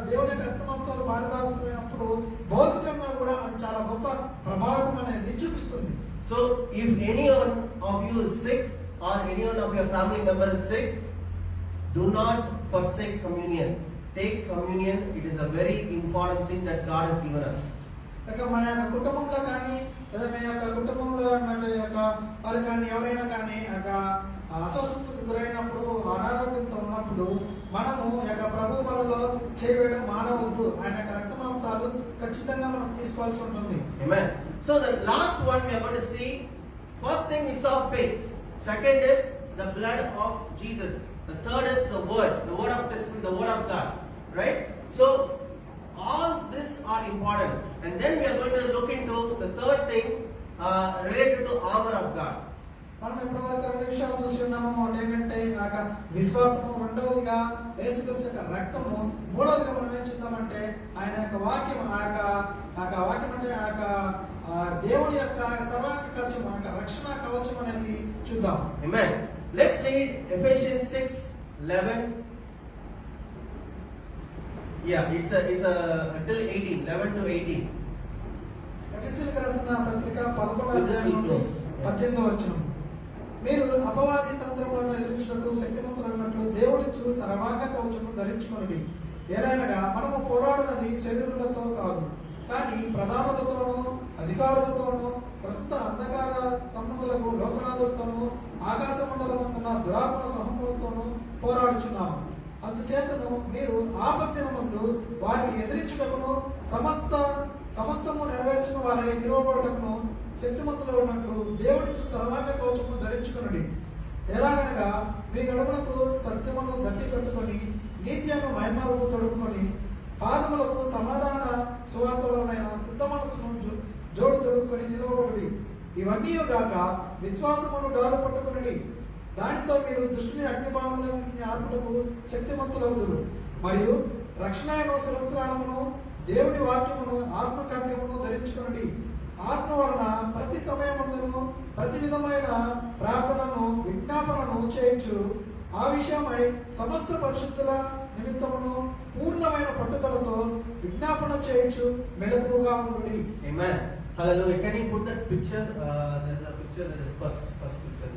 దేవుని యొక్క రక్త మాంసాలు పాలిభాగమైనప్పుడు భౌతికంగా కూడా అది చాలా గొప్ప ప్రభావితం అనేది చూపిస్తుంది. So if anyone of you is sick or anyone of your family member is sick, do not forsake communion. Take communion. It is a very important thing that God has given us. మన యొక్క కుటుంబంలో కానీ లేదా మీ యొక్క కుటుంబంలో వారు కానీ ఎవరైనా కానీ అస్వస్థతకు గురైనప్పుడు అనారోగ్యంతో ఉన్నప్పుడు మనము యొక్క ప్రభు బలలో చేయడం మానవద్దు. ఆయన యొక్క రక్త మాంసాలు ఖచ్చితంగా మనం తీసుకోవాల్సి ఉంటుంది. Amen. So the last one we are going to see, first thing we saw faith, second is the blood of Jesus, the third is the word of testimony, the word of God, right? So all this are important, and then we are going to look into the third thing related to armor of God. మనం ఇప్పటివరకు రెండు విషయాలు చూసి ఉన్నాము. ఏంటంటే విశ్వాసము, రెండవదిగా యేసుక్రీస్తు యొక్క రక్తము, మూడవదిగా మనం ఏం చూద్దామంటే ఆయన యొక్క వాక్యం. వాక్యం అంటే దేవుడి యొక్క సర్వాంగ కవచం, రక్షణ కవచం అనేది చూద్దాం. Amen. Let's read Ephesians 6:11. Yeah, it's until 18, 11 to 18. ఎఫెసీయులకు రాసిన పత్రిక 11వ అధ్యాయం 18వ వచనం. మీరు అపవాది తంత్రములను ఎదిరించుటకు శక్తిమంతులైనట్లు దేవుడిచ్చు సర్వాంగ కవచము ధరించుకొనుడి. ఏలైనగా మనము పోరాడునది శరీరులతో కాదు, కానీ ప్రధానులతోనూ అధికారులతోనూ ప్రస్తుత అంధకార సంబంధులకు లోకనాథులతోనూ ఆకాశ మండలమందున దురాత్మ సమూహములతోనూ పోరాడుచున్నాము. అందుచేతను మీరు ఆపత్తినమందు వారిని ఎదిరించుటకును సమస్తము నెరవేర్చిన వారి నిలవబడటకును శక్తిమంతులు ఉన్నట్లు దేవుడిచ్చు సర్వాంగ కవచము ధరించుకొనుడి. ఎలాగనగా మీ గడువులకు సత్యమును దట్టి కట్టుకొని నీత్యాన్ని మహిమరూపు తొడుగుకొని పాదములకు సమాధాన సువార్త వలన సిద్ధ మనసును జోడు తొడుగుకొని నిలవబడి ఇవన్నీ గాక విశ్వాసమును డాలు పట్టుకుని దానితో మీరు దుష్టుని అగ్నిబాణములను ఆర్పుటకు శక్తిమంతులవుదురు. మరియు రక్షణ శిరస్త్రాణమును దేవుని వాక్యమును ఆత్మకార్యమును ధరించుకొనుడి. ఆత్మ వలన ప్రతి సమయమందును ప్రతి విధమైన ప్రార్థనను విజ్ఞాపనను చేయొచ్చు. ఆ విషయమై సమస్త పరిశుద్ధుల నిమిత్తమును పూర్ణమైన పట్టుదలతో విజ్ఞాపన చేయొచ్చు మెలకుగా ఉండుడి. Amen. Hallelujah. Can you put that picture? There is a picture that is first picture.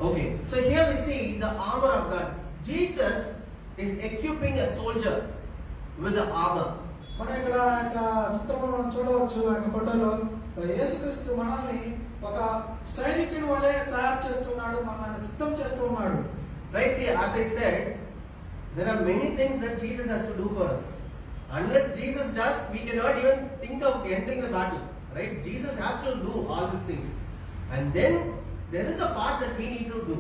Okay. So here we see the armor of God. Jesus is equipping a soldier with the armor. మనం ఇక్కడ చిత్రంలో చూడవచ్చు. ఆయన ఫోటోలో యేసుక్రీస్తు మనల్ని ఒక సైనికుని వలె తయారు చేస్తున్నాడు, మనల్ని సిద్ధం చేస్తున్నాడు. Right here, as I said, There are many things that Jesus has to do for us. Unless Jesus does, we cannot even think of entering the battle. Right? Jesus has to do all these things. And then there is a part that we need to do.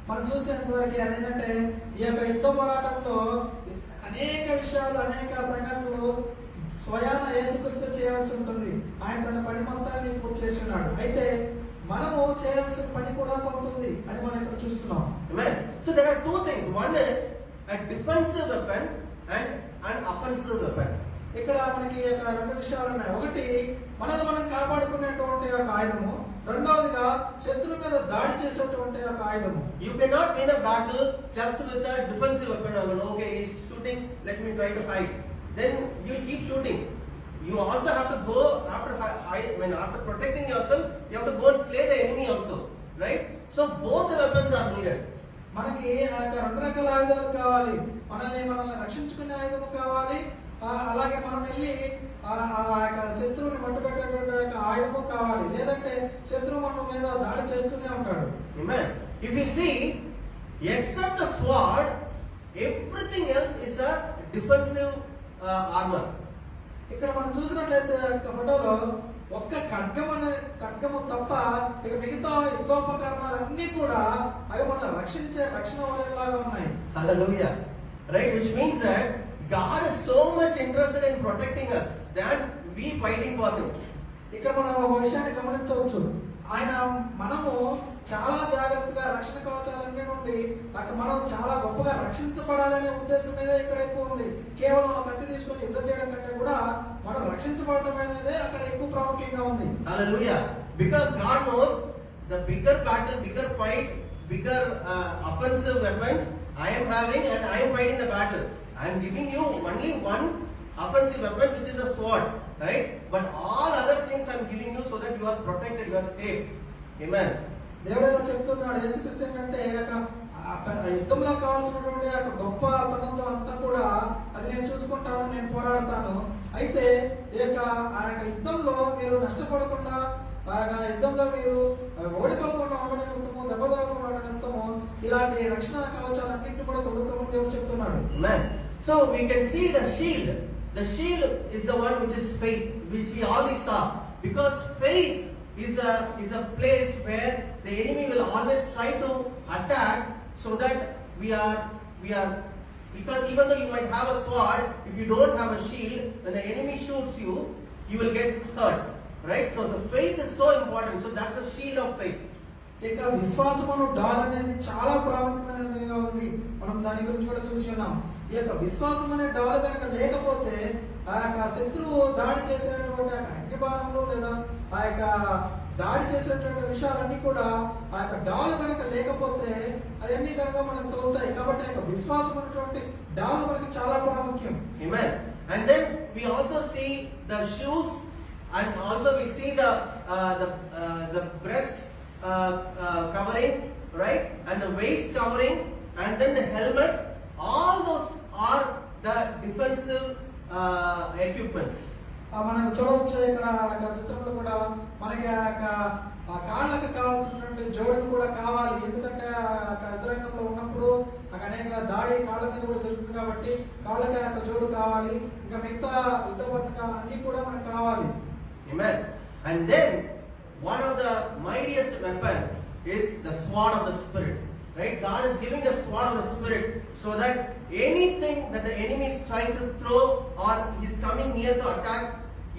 మనం చూసేంత వరకు అదేంటంటే ఈ యొక్క యుద్ధ పోరాటంలో అనేక విషయాలు, అనేక సంఘటనలు స్వయాన యేసుక్రీస్తు చేయాల్సి ఉంటుంది. ఆయన తన పని మొత్తాన్ని పూర్తి చేసి ఉన్నాడు. అయితే మనము చేయాల్సిన పని కూడా కొంత ఉంది. అది మనం ఇక్కడ చూస్తున్నాం. Amen. So there are two things. One is a defensive weapon and an offensive weapon. ఇక్కడ మనకి ఒక రెండు విషయాలు ఉన్నాయి. ఒకటి మనల్ని మనం కాపాడుకునేటువంటి ఒక ఆయుధము, రెండవదిగా శత్రువు మీద దాడి చేసేటువంటి ఒక ఆయుధము. You cannot win a battle just with a defensive weapon alone. Okay, he's shooting, let me try to hide. Then you keep shooting. You also have to go after protecting yourself, you have to go and slay the enemy also, right? So both the weapons are needed. మనకి ఆ యొక్క రెండు రకాల ఆయుధాలు కావాలి. మనల్ని రక్షించుకునే ఆయుధము కావాలి, అలాగే మనం వెళ్ళి ఆ యొక్క శత్రువుని మట్టుపెట్టేటువంటి యొక్క ఆయుధము కావాలి. లేదంటే శత్రువు మన మీద దాడి చేస్తూనే ఉంటాడు. Amen. If you see, except the sword, everything else is a defensive armor. ఇక్కడ మనం చూసినట్లయితే ఫోటోలో ఒక్క ఖడ్గము తప్ప ఇక మిగతా యుద్ధోపకరణాలన్నీ కూడా అవి మనల్ని రక్షించే రక్షణ వలయంలాగా ఉన్నాయి. Hallelujah. Right, which means that God is so much interested in protecting us than we fighting for him. ఇక్కడ మనం ఒక విషయాన్ని గమనించవచ్చు. మనము చాలా జాగ్రత్తగా రక్షణ కవచాలన్నీ నుండి అక్కడ మనం చాలా గొప్పగా రక్షించబడాలనే ఉద్దేశం మీద ఇక్కడ ఎక్కువ ఉంది. కేవలం కత్తి తీసుకొని యుద్ధం చేయడం కంటే కూడా మనం రక్షించబడటం అనేదే అక్కడ ఎక్కువ ప్రాముఖ్యంగా ఉంది. Hallelujah. Because God knows the bigger battle, bigger fight, bigger offensive weapons I am having, and I am fighting the battle. I am giving you only one offensive weapon, which is a sword, right? But all other things I am giving you so that you are protected, you are safe. Amen. దేవుడు ఏదో చెప్తున్నాడు. యేసుక్రీస్తు ఏంటంటే యుద్ధంలో కావాల్సినటువంటి గొప్ప సన్నద్ధం అంతా కూడా అది నేను చూసుకుంటాను, నేను పోరాడతాను. అయితే ఆ యొక్క యుద్ధంలో మీరు నష్టపడకుండా, ఆ యొక్క యుద్ధంలో మీరు ఓడిపోకుండా ఉండడం నిమిత్తము, దెబ్బ తగలకుండా ఉండడం నిమిత్తము ఇలాంటి రక్షణ కవచాలన్నింటినీ కూడా తొడుక్కోమని దేవుడు చెప్తున్నాడు. Amen. So we can see the shield. The shield is the one which is faith, which we always saw. Because faith is a place where the enemy will always try to attack, so that we are because even though you might have a sword, if you don't have a shield, when the enemy shoots you, you will get hurt, right? So the faith is so important. So that's a shield of faith. ఇక విశ్వాసమును doll అనేది చాలా ప్రాముఖ్యమైనదిగా ఉంది. మనం దాని గురించి కూడా చూసి ఉన్నాం. ఈ యొక్క విశ్వాసం అనే డాల్ కనుక లేకపోతే ఆ యొక్క శత్రువు దాడి చేసేటువంటి అగ్ని బాణములు లేదా ఆ యొక్క దాడి చేసేటువంటి విషయాలన్నీ కూడా ఆ యొక్క డాల్ కనుక లేకపోతే అవన్నీ కనుక మనకు తగులుతాయి. కాబట్టి ఆ యొక్క విశ్వాసం అనేటువంటి డాల్ మనకి చాలా ప్రాముఖ్యం. Amen. And then we also see the shoes, and also we see the breast covering, right, and the waist covering, and then the helmet. All those are the defensive equipments. మనకు చూడవచ్చు ఇక్కడ చిత్రంలో కూడా మనకి ఆ కాళ్ళకి కావాల్సినటువంటి జోడులు కూడా కావాలి. ఎందుకంటే యుద్ధరంగంలో ఉన్నప్పుడు అనేక దాడి కాళ్ళ మీద కూడా జరుగుతుంది కాబట్టి కాళ్ళకి ఆ జోడు కావాలి. ఇంకా మిగతా యుద్ధపత్రిక అన్ని కూడా మనకు కావాలి. Amen. And then one of the mightiest weapon is the sword of the Spirit. Right? God is giving the sword of the Spirit so that anything that the enemy is trying to throw or is coming near to attack,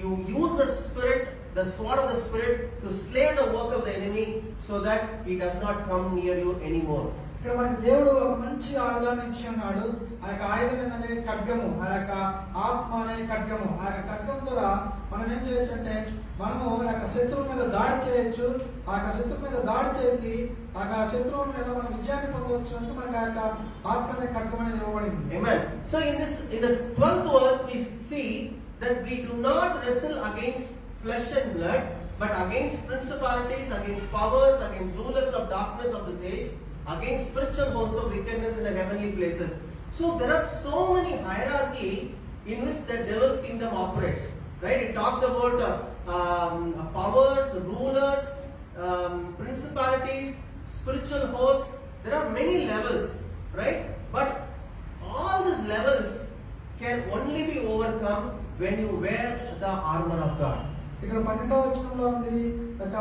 you use the Spirit, the sword of the Spirit, to slay the work of the enemy so that he does not come near you anymore. ఇక్కడ మనకి దేవుడు ఒక మంచి ఆయుధాన్ని ఇచ్చి ఉన్నాడు. ఆ యొక్క ఆయుధం ఏంటంటే ఖడ్గము, ఆ యొక్క ఆత్మ అనే ఖడ్గము. ఆ యొక్క ఖడ్గం ద్వారా మనం ఏం చేయొచ్చు అంటే మనము ఆ యొక్క శత్రువు మీద దాడి చేయొచ్చు. ఆ యొక్క శత్రువు మీద దాడి చేసి ఆ యొక్క శత్రువు మీద మనం విజయాన్ని పొందవచ్చు అంటే మనకి ఆ యొక్క ఆత్మ అనే ఖడ్గం అనేది ఇవ్వబడింది. Amen. So in this 12th verse we see that we do not wrestle against flesh and blood, but against principalities, against powers, against rulers of darkness of this age, against spiritual hosts of wickedness in the heavenly places. So there are so many hierarchy in which the devil's kingdom operates, right? It talks about powers, rulers, principalities, spiritual hosts. There are many levels, right? But all armor of God. ఇక్కడ 12వ వచనంలో ఉంది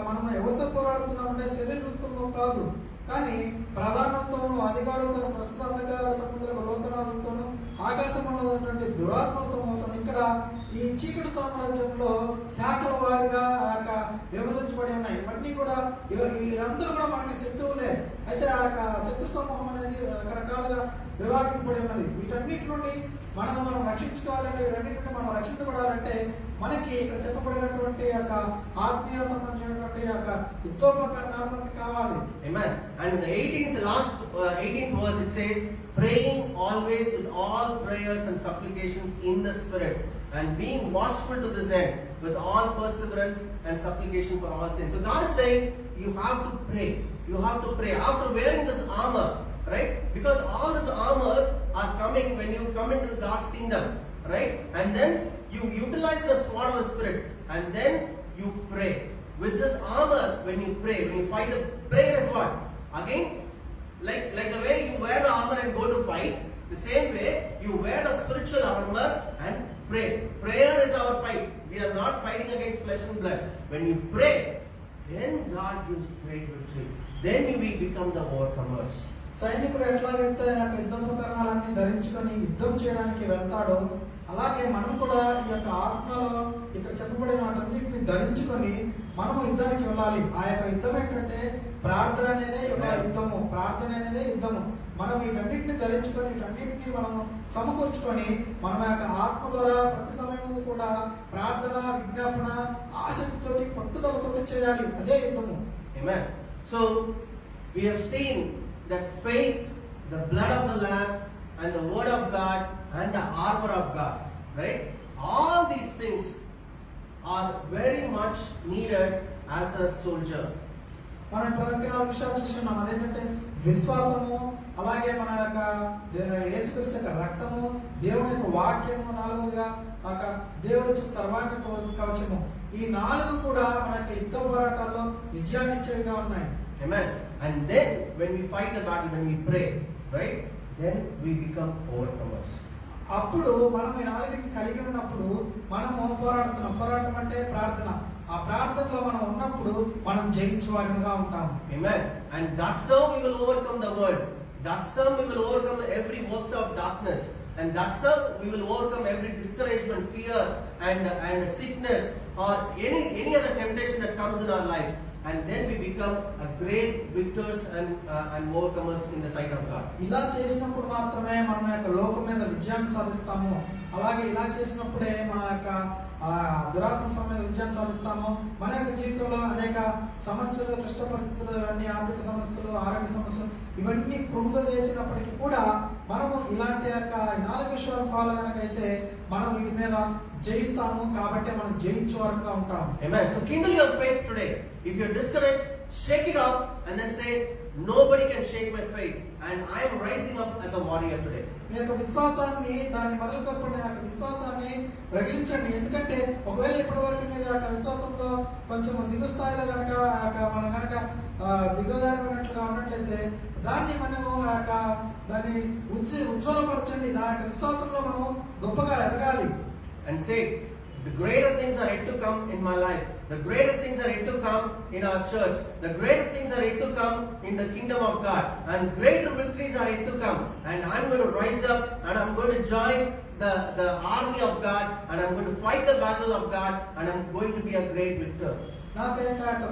మనం ఎవరితో పోరాడుతున్నామంటే శరీరంతో కాదు, కానీ ప్రధానంతోనూ అధికారులతో ప్రస్తుత అంధకార సంబంధాలకు లోకనాథంతోనూ ఆకాశంలో ఉన్నటువంటి దురాత్మ సమూహంతో ఇక్కడ ఈ చీకటి సామ్రాజ్యంలో శాఖల వారిగా విభజించబడి ఉన్నాయి. ఇవన్నీ కూడా వీరందరూ కూడా మనకి శత్రువులే. అయితే ఆ శత్రు సమూహం అనేది రకరకాలుగా విభాగింపబడి ఉన్నది. వీటన్నిటి నుండి మనం రక్షించుకోవాలంటే, వీటన్నిటి నుండి మనం రక్షించబడాలంటే మనకి ఇక్కడ చెప్పబడినటువంటి ఆత్మీయ సంబంధించినటువంటి యుద్ధోపకరణాలు మనకి కావాలి. Amen. And in the 18th verse it says, praying always with all prayers and supplications in the Spirit, and being watchful to this end with all perseverance and supplication for all saints. So God is saying you have to pray. You have to pray after wearing this armor, right? Because all these armors are coming when you come into God's kingdom, right? And then you utilize the sword of the Spirit, and then you pray. With this armor, when you pray, when you fight, the prayer is what? Again, like the way you wear the armor and go to fight, the same way you wear the spiritual armor and pray. Prayer is our fight. We are not fighting against flesh and blood. When you pray, then God gives great victory. Then we become the overcomers. సైనికుడు ఎట్లాగైతే యుద్ధోపకరణాలన్నీ ధరించుకొని యుద్ధం చేయడానికి వెళ్తాడో, అలాగే మనం కూడా ఈ ఆత్మలో ఇక్కడ చెప్పబడిన వాటన్నిటిని ధరించుకొని మనము యుద్ధానికి వెళ్ళాలి. ఆ యుద్ధం ఏంటంటే ప్రార్థన అనేదే యుద్ధము. ప్రార్థన అనేదే యుద్ధము. మనం వీటన్నిటిని ధరించుకొని వీటన్నిటిని మనం సమకూర్చుకొని మన ఆత్మ ద్వారా ప్రతి సమయం కూడా ప్రార్థన, విజ్ఞాపన, ఆసక్తితోటి, పట్టుదలతోటి చేయాలి. అదే యుద్ధము. Amen. So we have seen that faith, the blood of the Lamb, and the word of God, and the armor of God, right? All these things are very much needed as a soldier. మనం ఇప్పుడు విషయాలు చూస్తున్నాం. అదేంటంటే విశ్వాసము, అలాగే మన యేసుక్రీస్తు యొక్క రక్తము, దేవుని యొక్క వాక్యము, నాలుగోదిగా దేవుడు సర్వాంగ కవచము. ఈ 4 కూడా మనకి యుద్ధ పోరాటాల్లో విజయాన్ని ఇచ్చేవిగా ఉన్నాయి. Amen. And then when we fight the battle, when we pray, right? Then we become overcomers. అప్పుడు మనం ఈ 4ని కలిగి ఉన్నప్పుడు మనము పోరాడుతున్నాం. పోరాటం అంటే ప్రార్థన. ఆ ప్రార్థనలో మనం ఉన్నప్పుడు మనం జయించేవారిగా ఉంటాం. Amen. And that's how we will overcome the world. That's how we will overcome every works of darkness. And that's how we will overcome every discouragement, fear, and sickness, or any other temptation that comes in our life. And then we become a great victors and overcomers in the sight of God. ఇలా చేసినప్పుడు మాత్రమే మన యొక్క లోకం మీద విజయాన్ని సాధిస్తాము. అలాగే ఇలా చేసినప్పుడే మన యొక్క దురాత్మ సమయంలో విజయాన్ని సాధిస్తాము. మన యొక్క జీవితంలో అనేక సమస్యలు, కష్ట పరిస్థితులు, అన్ని ఆర్థిక సమస్యలు, ఆరోగ్య సమస్యలు ఇవన్నీ కృంగ వేసినప్పటికీ కూడా మనము ఇలాంటి యొక్క 4 విషయాలు ఫాలో కనుకైతే మనం వీటి మీద జయిస్తాము. కాబట్టి మనం జయించేవారుగా ఉంటాం. Amen. So kindle your faith today. If you're discouraged, shake it off and then say, nobody can shake my faith, and I am rising up as a warrior today. మీ యొక్క విశ్వాసాన్ని, దాన్ని మరలకొల్పని యొక్క విశ్వాసాన్ని రగిలించండి. ఎందుకంటే ఒకవేళ ఇప్పటి వరకు మీరు యొక్క విశ్వాసంలో కొంచెం దిగు స్థాయిలో కనుక మనం కనుక దిగుజారిపోయినట్లుగా ఉన్నట్లయితే దాన్ని మనము దాన్ని ఉజ్వలపరచండి. దాని యొక్క విశ్వాసంలో మనం గొప్పగా ఎదగాలి. And say, the greater things are yet to come in my life. The greater things are yet to come in our church. The greater things are yet to come in the kingdom of God. And greater victories are yet to come. And I'm going to rise up and I'm going to join the army of God. And I'm going to fight the battle of God. And I'm going to be a great victor. నాకు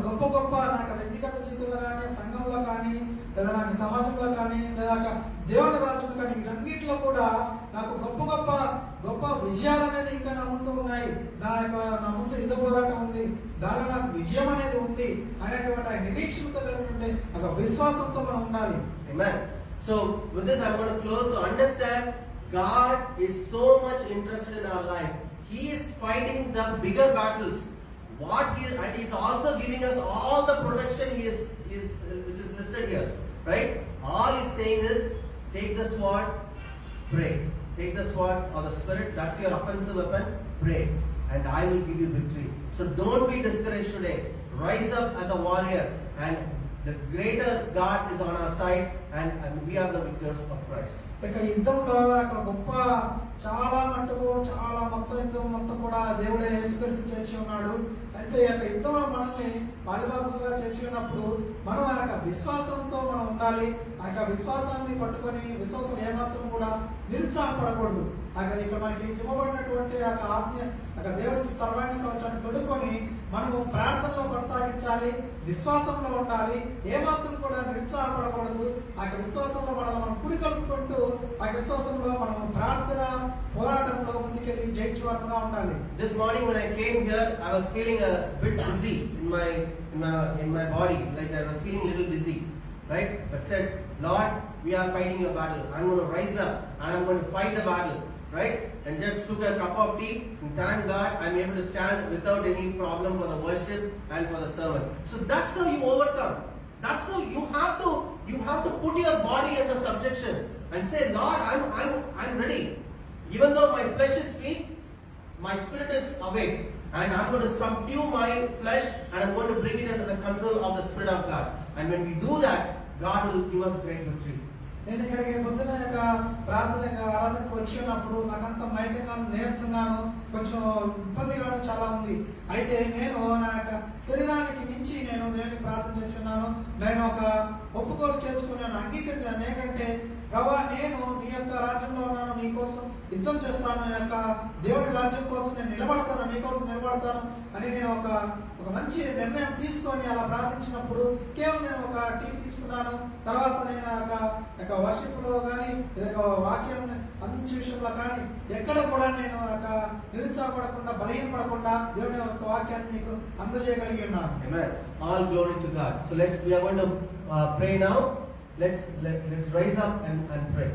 గొప్ప నాకు వ్యక్తిగత జీవితంలో కానీ, సంఘంలో కానీ, లేదా నాకు సమాజంలో కానీ, లేదా దేవుని రాజ్యంలో కానీ, వీటన్నిటిలో కూడా నాకు గొప్ప విజయాలు అనేది ఇంకా నా ముందు ఉన్నాయి. నా ముందు యుద్ధ పోరాటం ఉంది, దానిలో నాకు విజయం అనేది ఉంది అనేటువంటి నిరీక్షణతో కలిగినటువంటి ఒక విశ్వాసంతో మనం ఉండాలి. Amen. So with this I'm going to close. To understand, God is so much interested in our life. He is fighting the bigger battles. And He's also giving us all the protection which is listed here, right? All He's saying is, take the sword, pray. Take the sword or the Spirit, that's your offensive weapon, pray, and I will give you victory. So don't be discouraged today. Rise up as a warrior, and the greater God is on our side, and we are the victors of Christ. ఇక యుద్ధంలో ఒక గొప్ప చాలా మట్టుకు చాలా యుద్ధం మొత్తం కూడా దేవుడే యేసుక్రీస్తు చేసి ఉన్నాడు. అయితే ఈ యొక్క యుద్ధంలో మనల్ని పాలుభాగస్తులుగా చేసి ఉన్నప్పుడు మనం ఆ యొక్క విశ్వాసంతో మనం ఉండాలి. ఆ యొక్క విశ్వాసాన్ని పట్టుకొని విశ్వాసం ఏమాత్రం కూడా నిరుత్సాహపడకూడదు. ఇక్కడ మనకి ఇవ్వబడినటువంటి ఆ ఆత్మీయ దేవుడి సర్వాంగ కవచాన్ని తొడుక్కొని మనము ప్రార్థనలో కొనసాగించాలి, విశ్వాసంలో ఉండాలి, ఏమాత్రం కూడా నిరుత్సాహపడకూడదు. ఆ విశ్వాసంలో మనం పురికొల్పుకుంటూ ఆ విశ్వాసంలో మనం ప్రార్థన పోరాటంలో ముందుకెళ్ళి జయించువారుగా ఉండాలి. This morning when I came here, I was feeling a bit dizzy in my body, like I was feeling a little dizzy, right? But said, Lord, we are fighting your battle. I'm going to rise up and I'm going to fight the battle, right? And just took a cup of tea and thank God I'm able to stand without any problem for the worship and for the sermon. So that's how you overcome. That's how you have to put your body under subjection and say, Lord, I'm ready. Even though my flesh is weak, my spirit is awake, and I'm going to subdue my flesh and I'm going to bring it under the control of the Spirit of God. And when we do that, God will give us great victory. నేను ఇక్కడికి పొద్దున ప్రార్థన ఆరాధనకు వచ్చి ఉన్నప్పుడు నాకంత మైకంగా నీరసంగాను కొంచెం ఇబ్బందిగాను చాలా ఉంది. అయితే నేను నా యొక్క శరీరానికి మించి నేను దేవునికి ప్రార్థన చేసి ఉన్నాను. నేను ఒక ఒప్పుకోలు చేసుకున్నాను, అంగీకరించాను. ఏంటంటే ప్రభా, నేను నీ యొక్క రాజ్యంలో ఉన్నాను, నీ కోసం యుద్ధం చేస్తాను, నీ యొక్క దేవుడి రాజ్యం కోసం నేను నిలబడతాను, నీ కోసం నిలబడతాను అని నేను ఒక మంచి నిర్ణయం తీసుకొని అలా ప్రార్థించినప్పుడు కేవలం నేను ఒక టీ తీసుకున్నాను. తర్వాత నేను ఒక వర్షిప్ లో కానీ వాక్యం అందించే విషయంలో కానీ ఎక్కడ కూడా నేను నిరుత్సాహపడకుండా బలహీనపడకుండా దేవుని యొక్క వాక్యాన్ని మీకు అందజేయగలిగి ఉన్నాను. Amen. All glory to God. So we are going to pray now. Let's rise up and pray.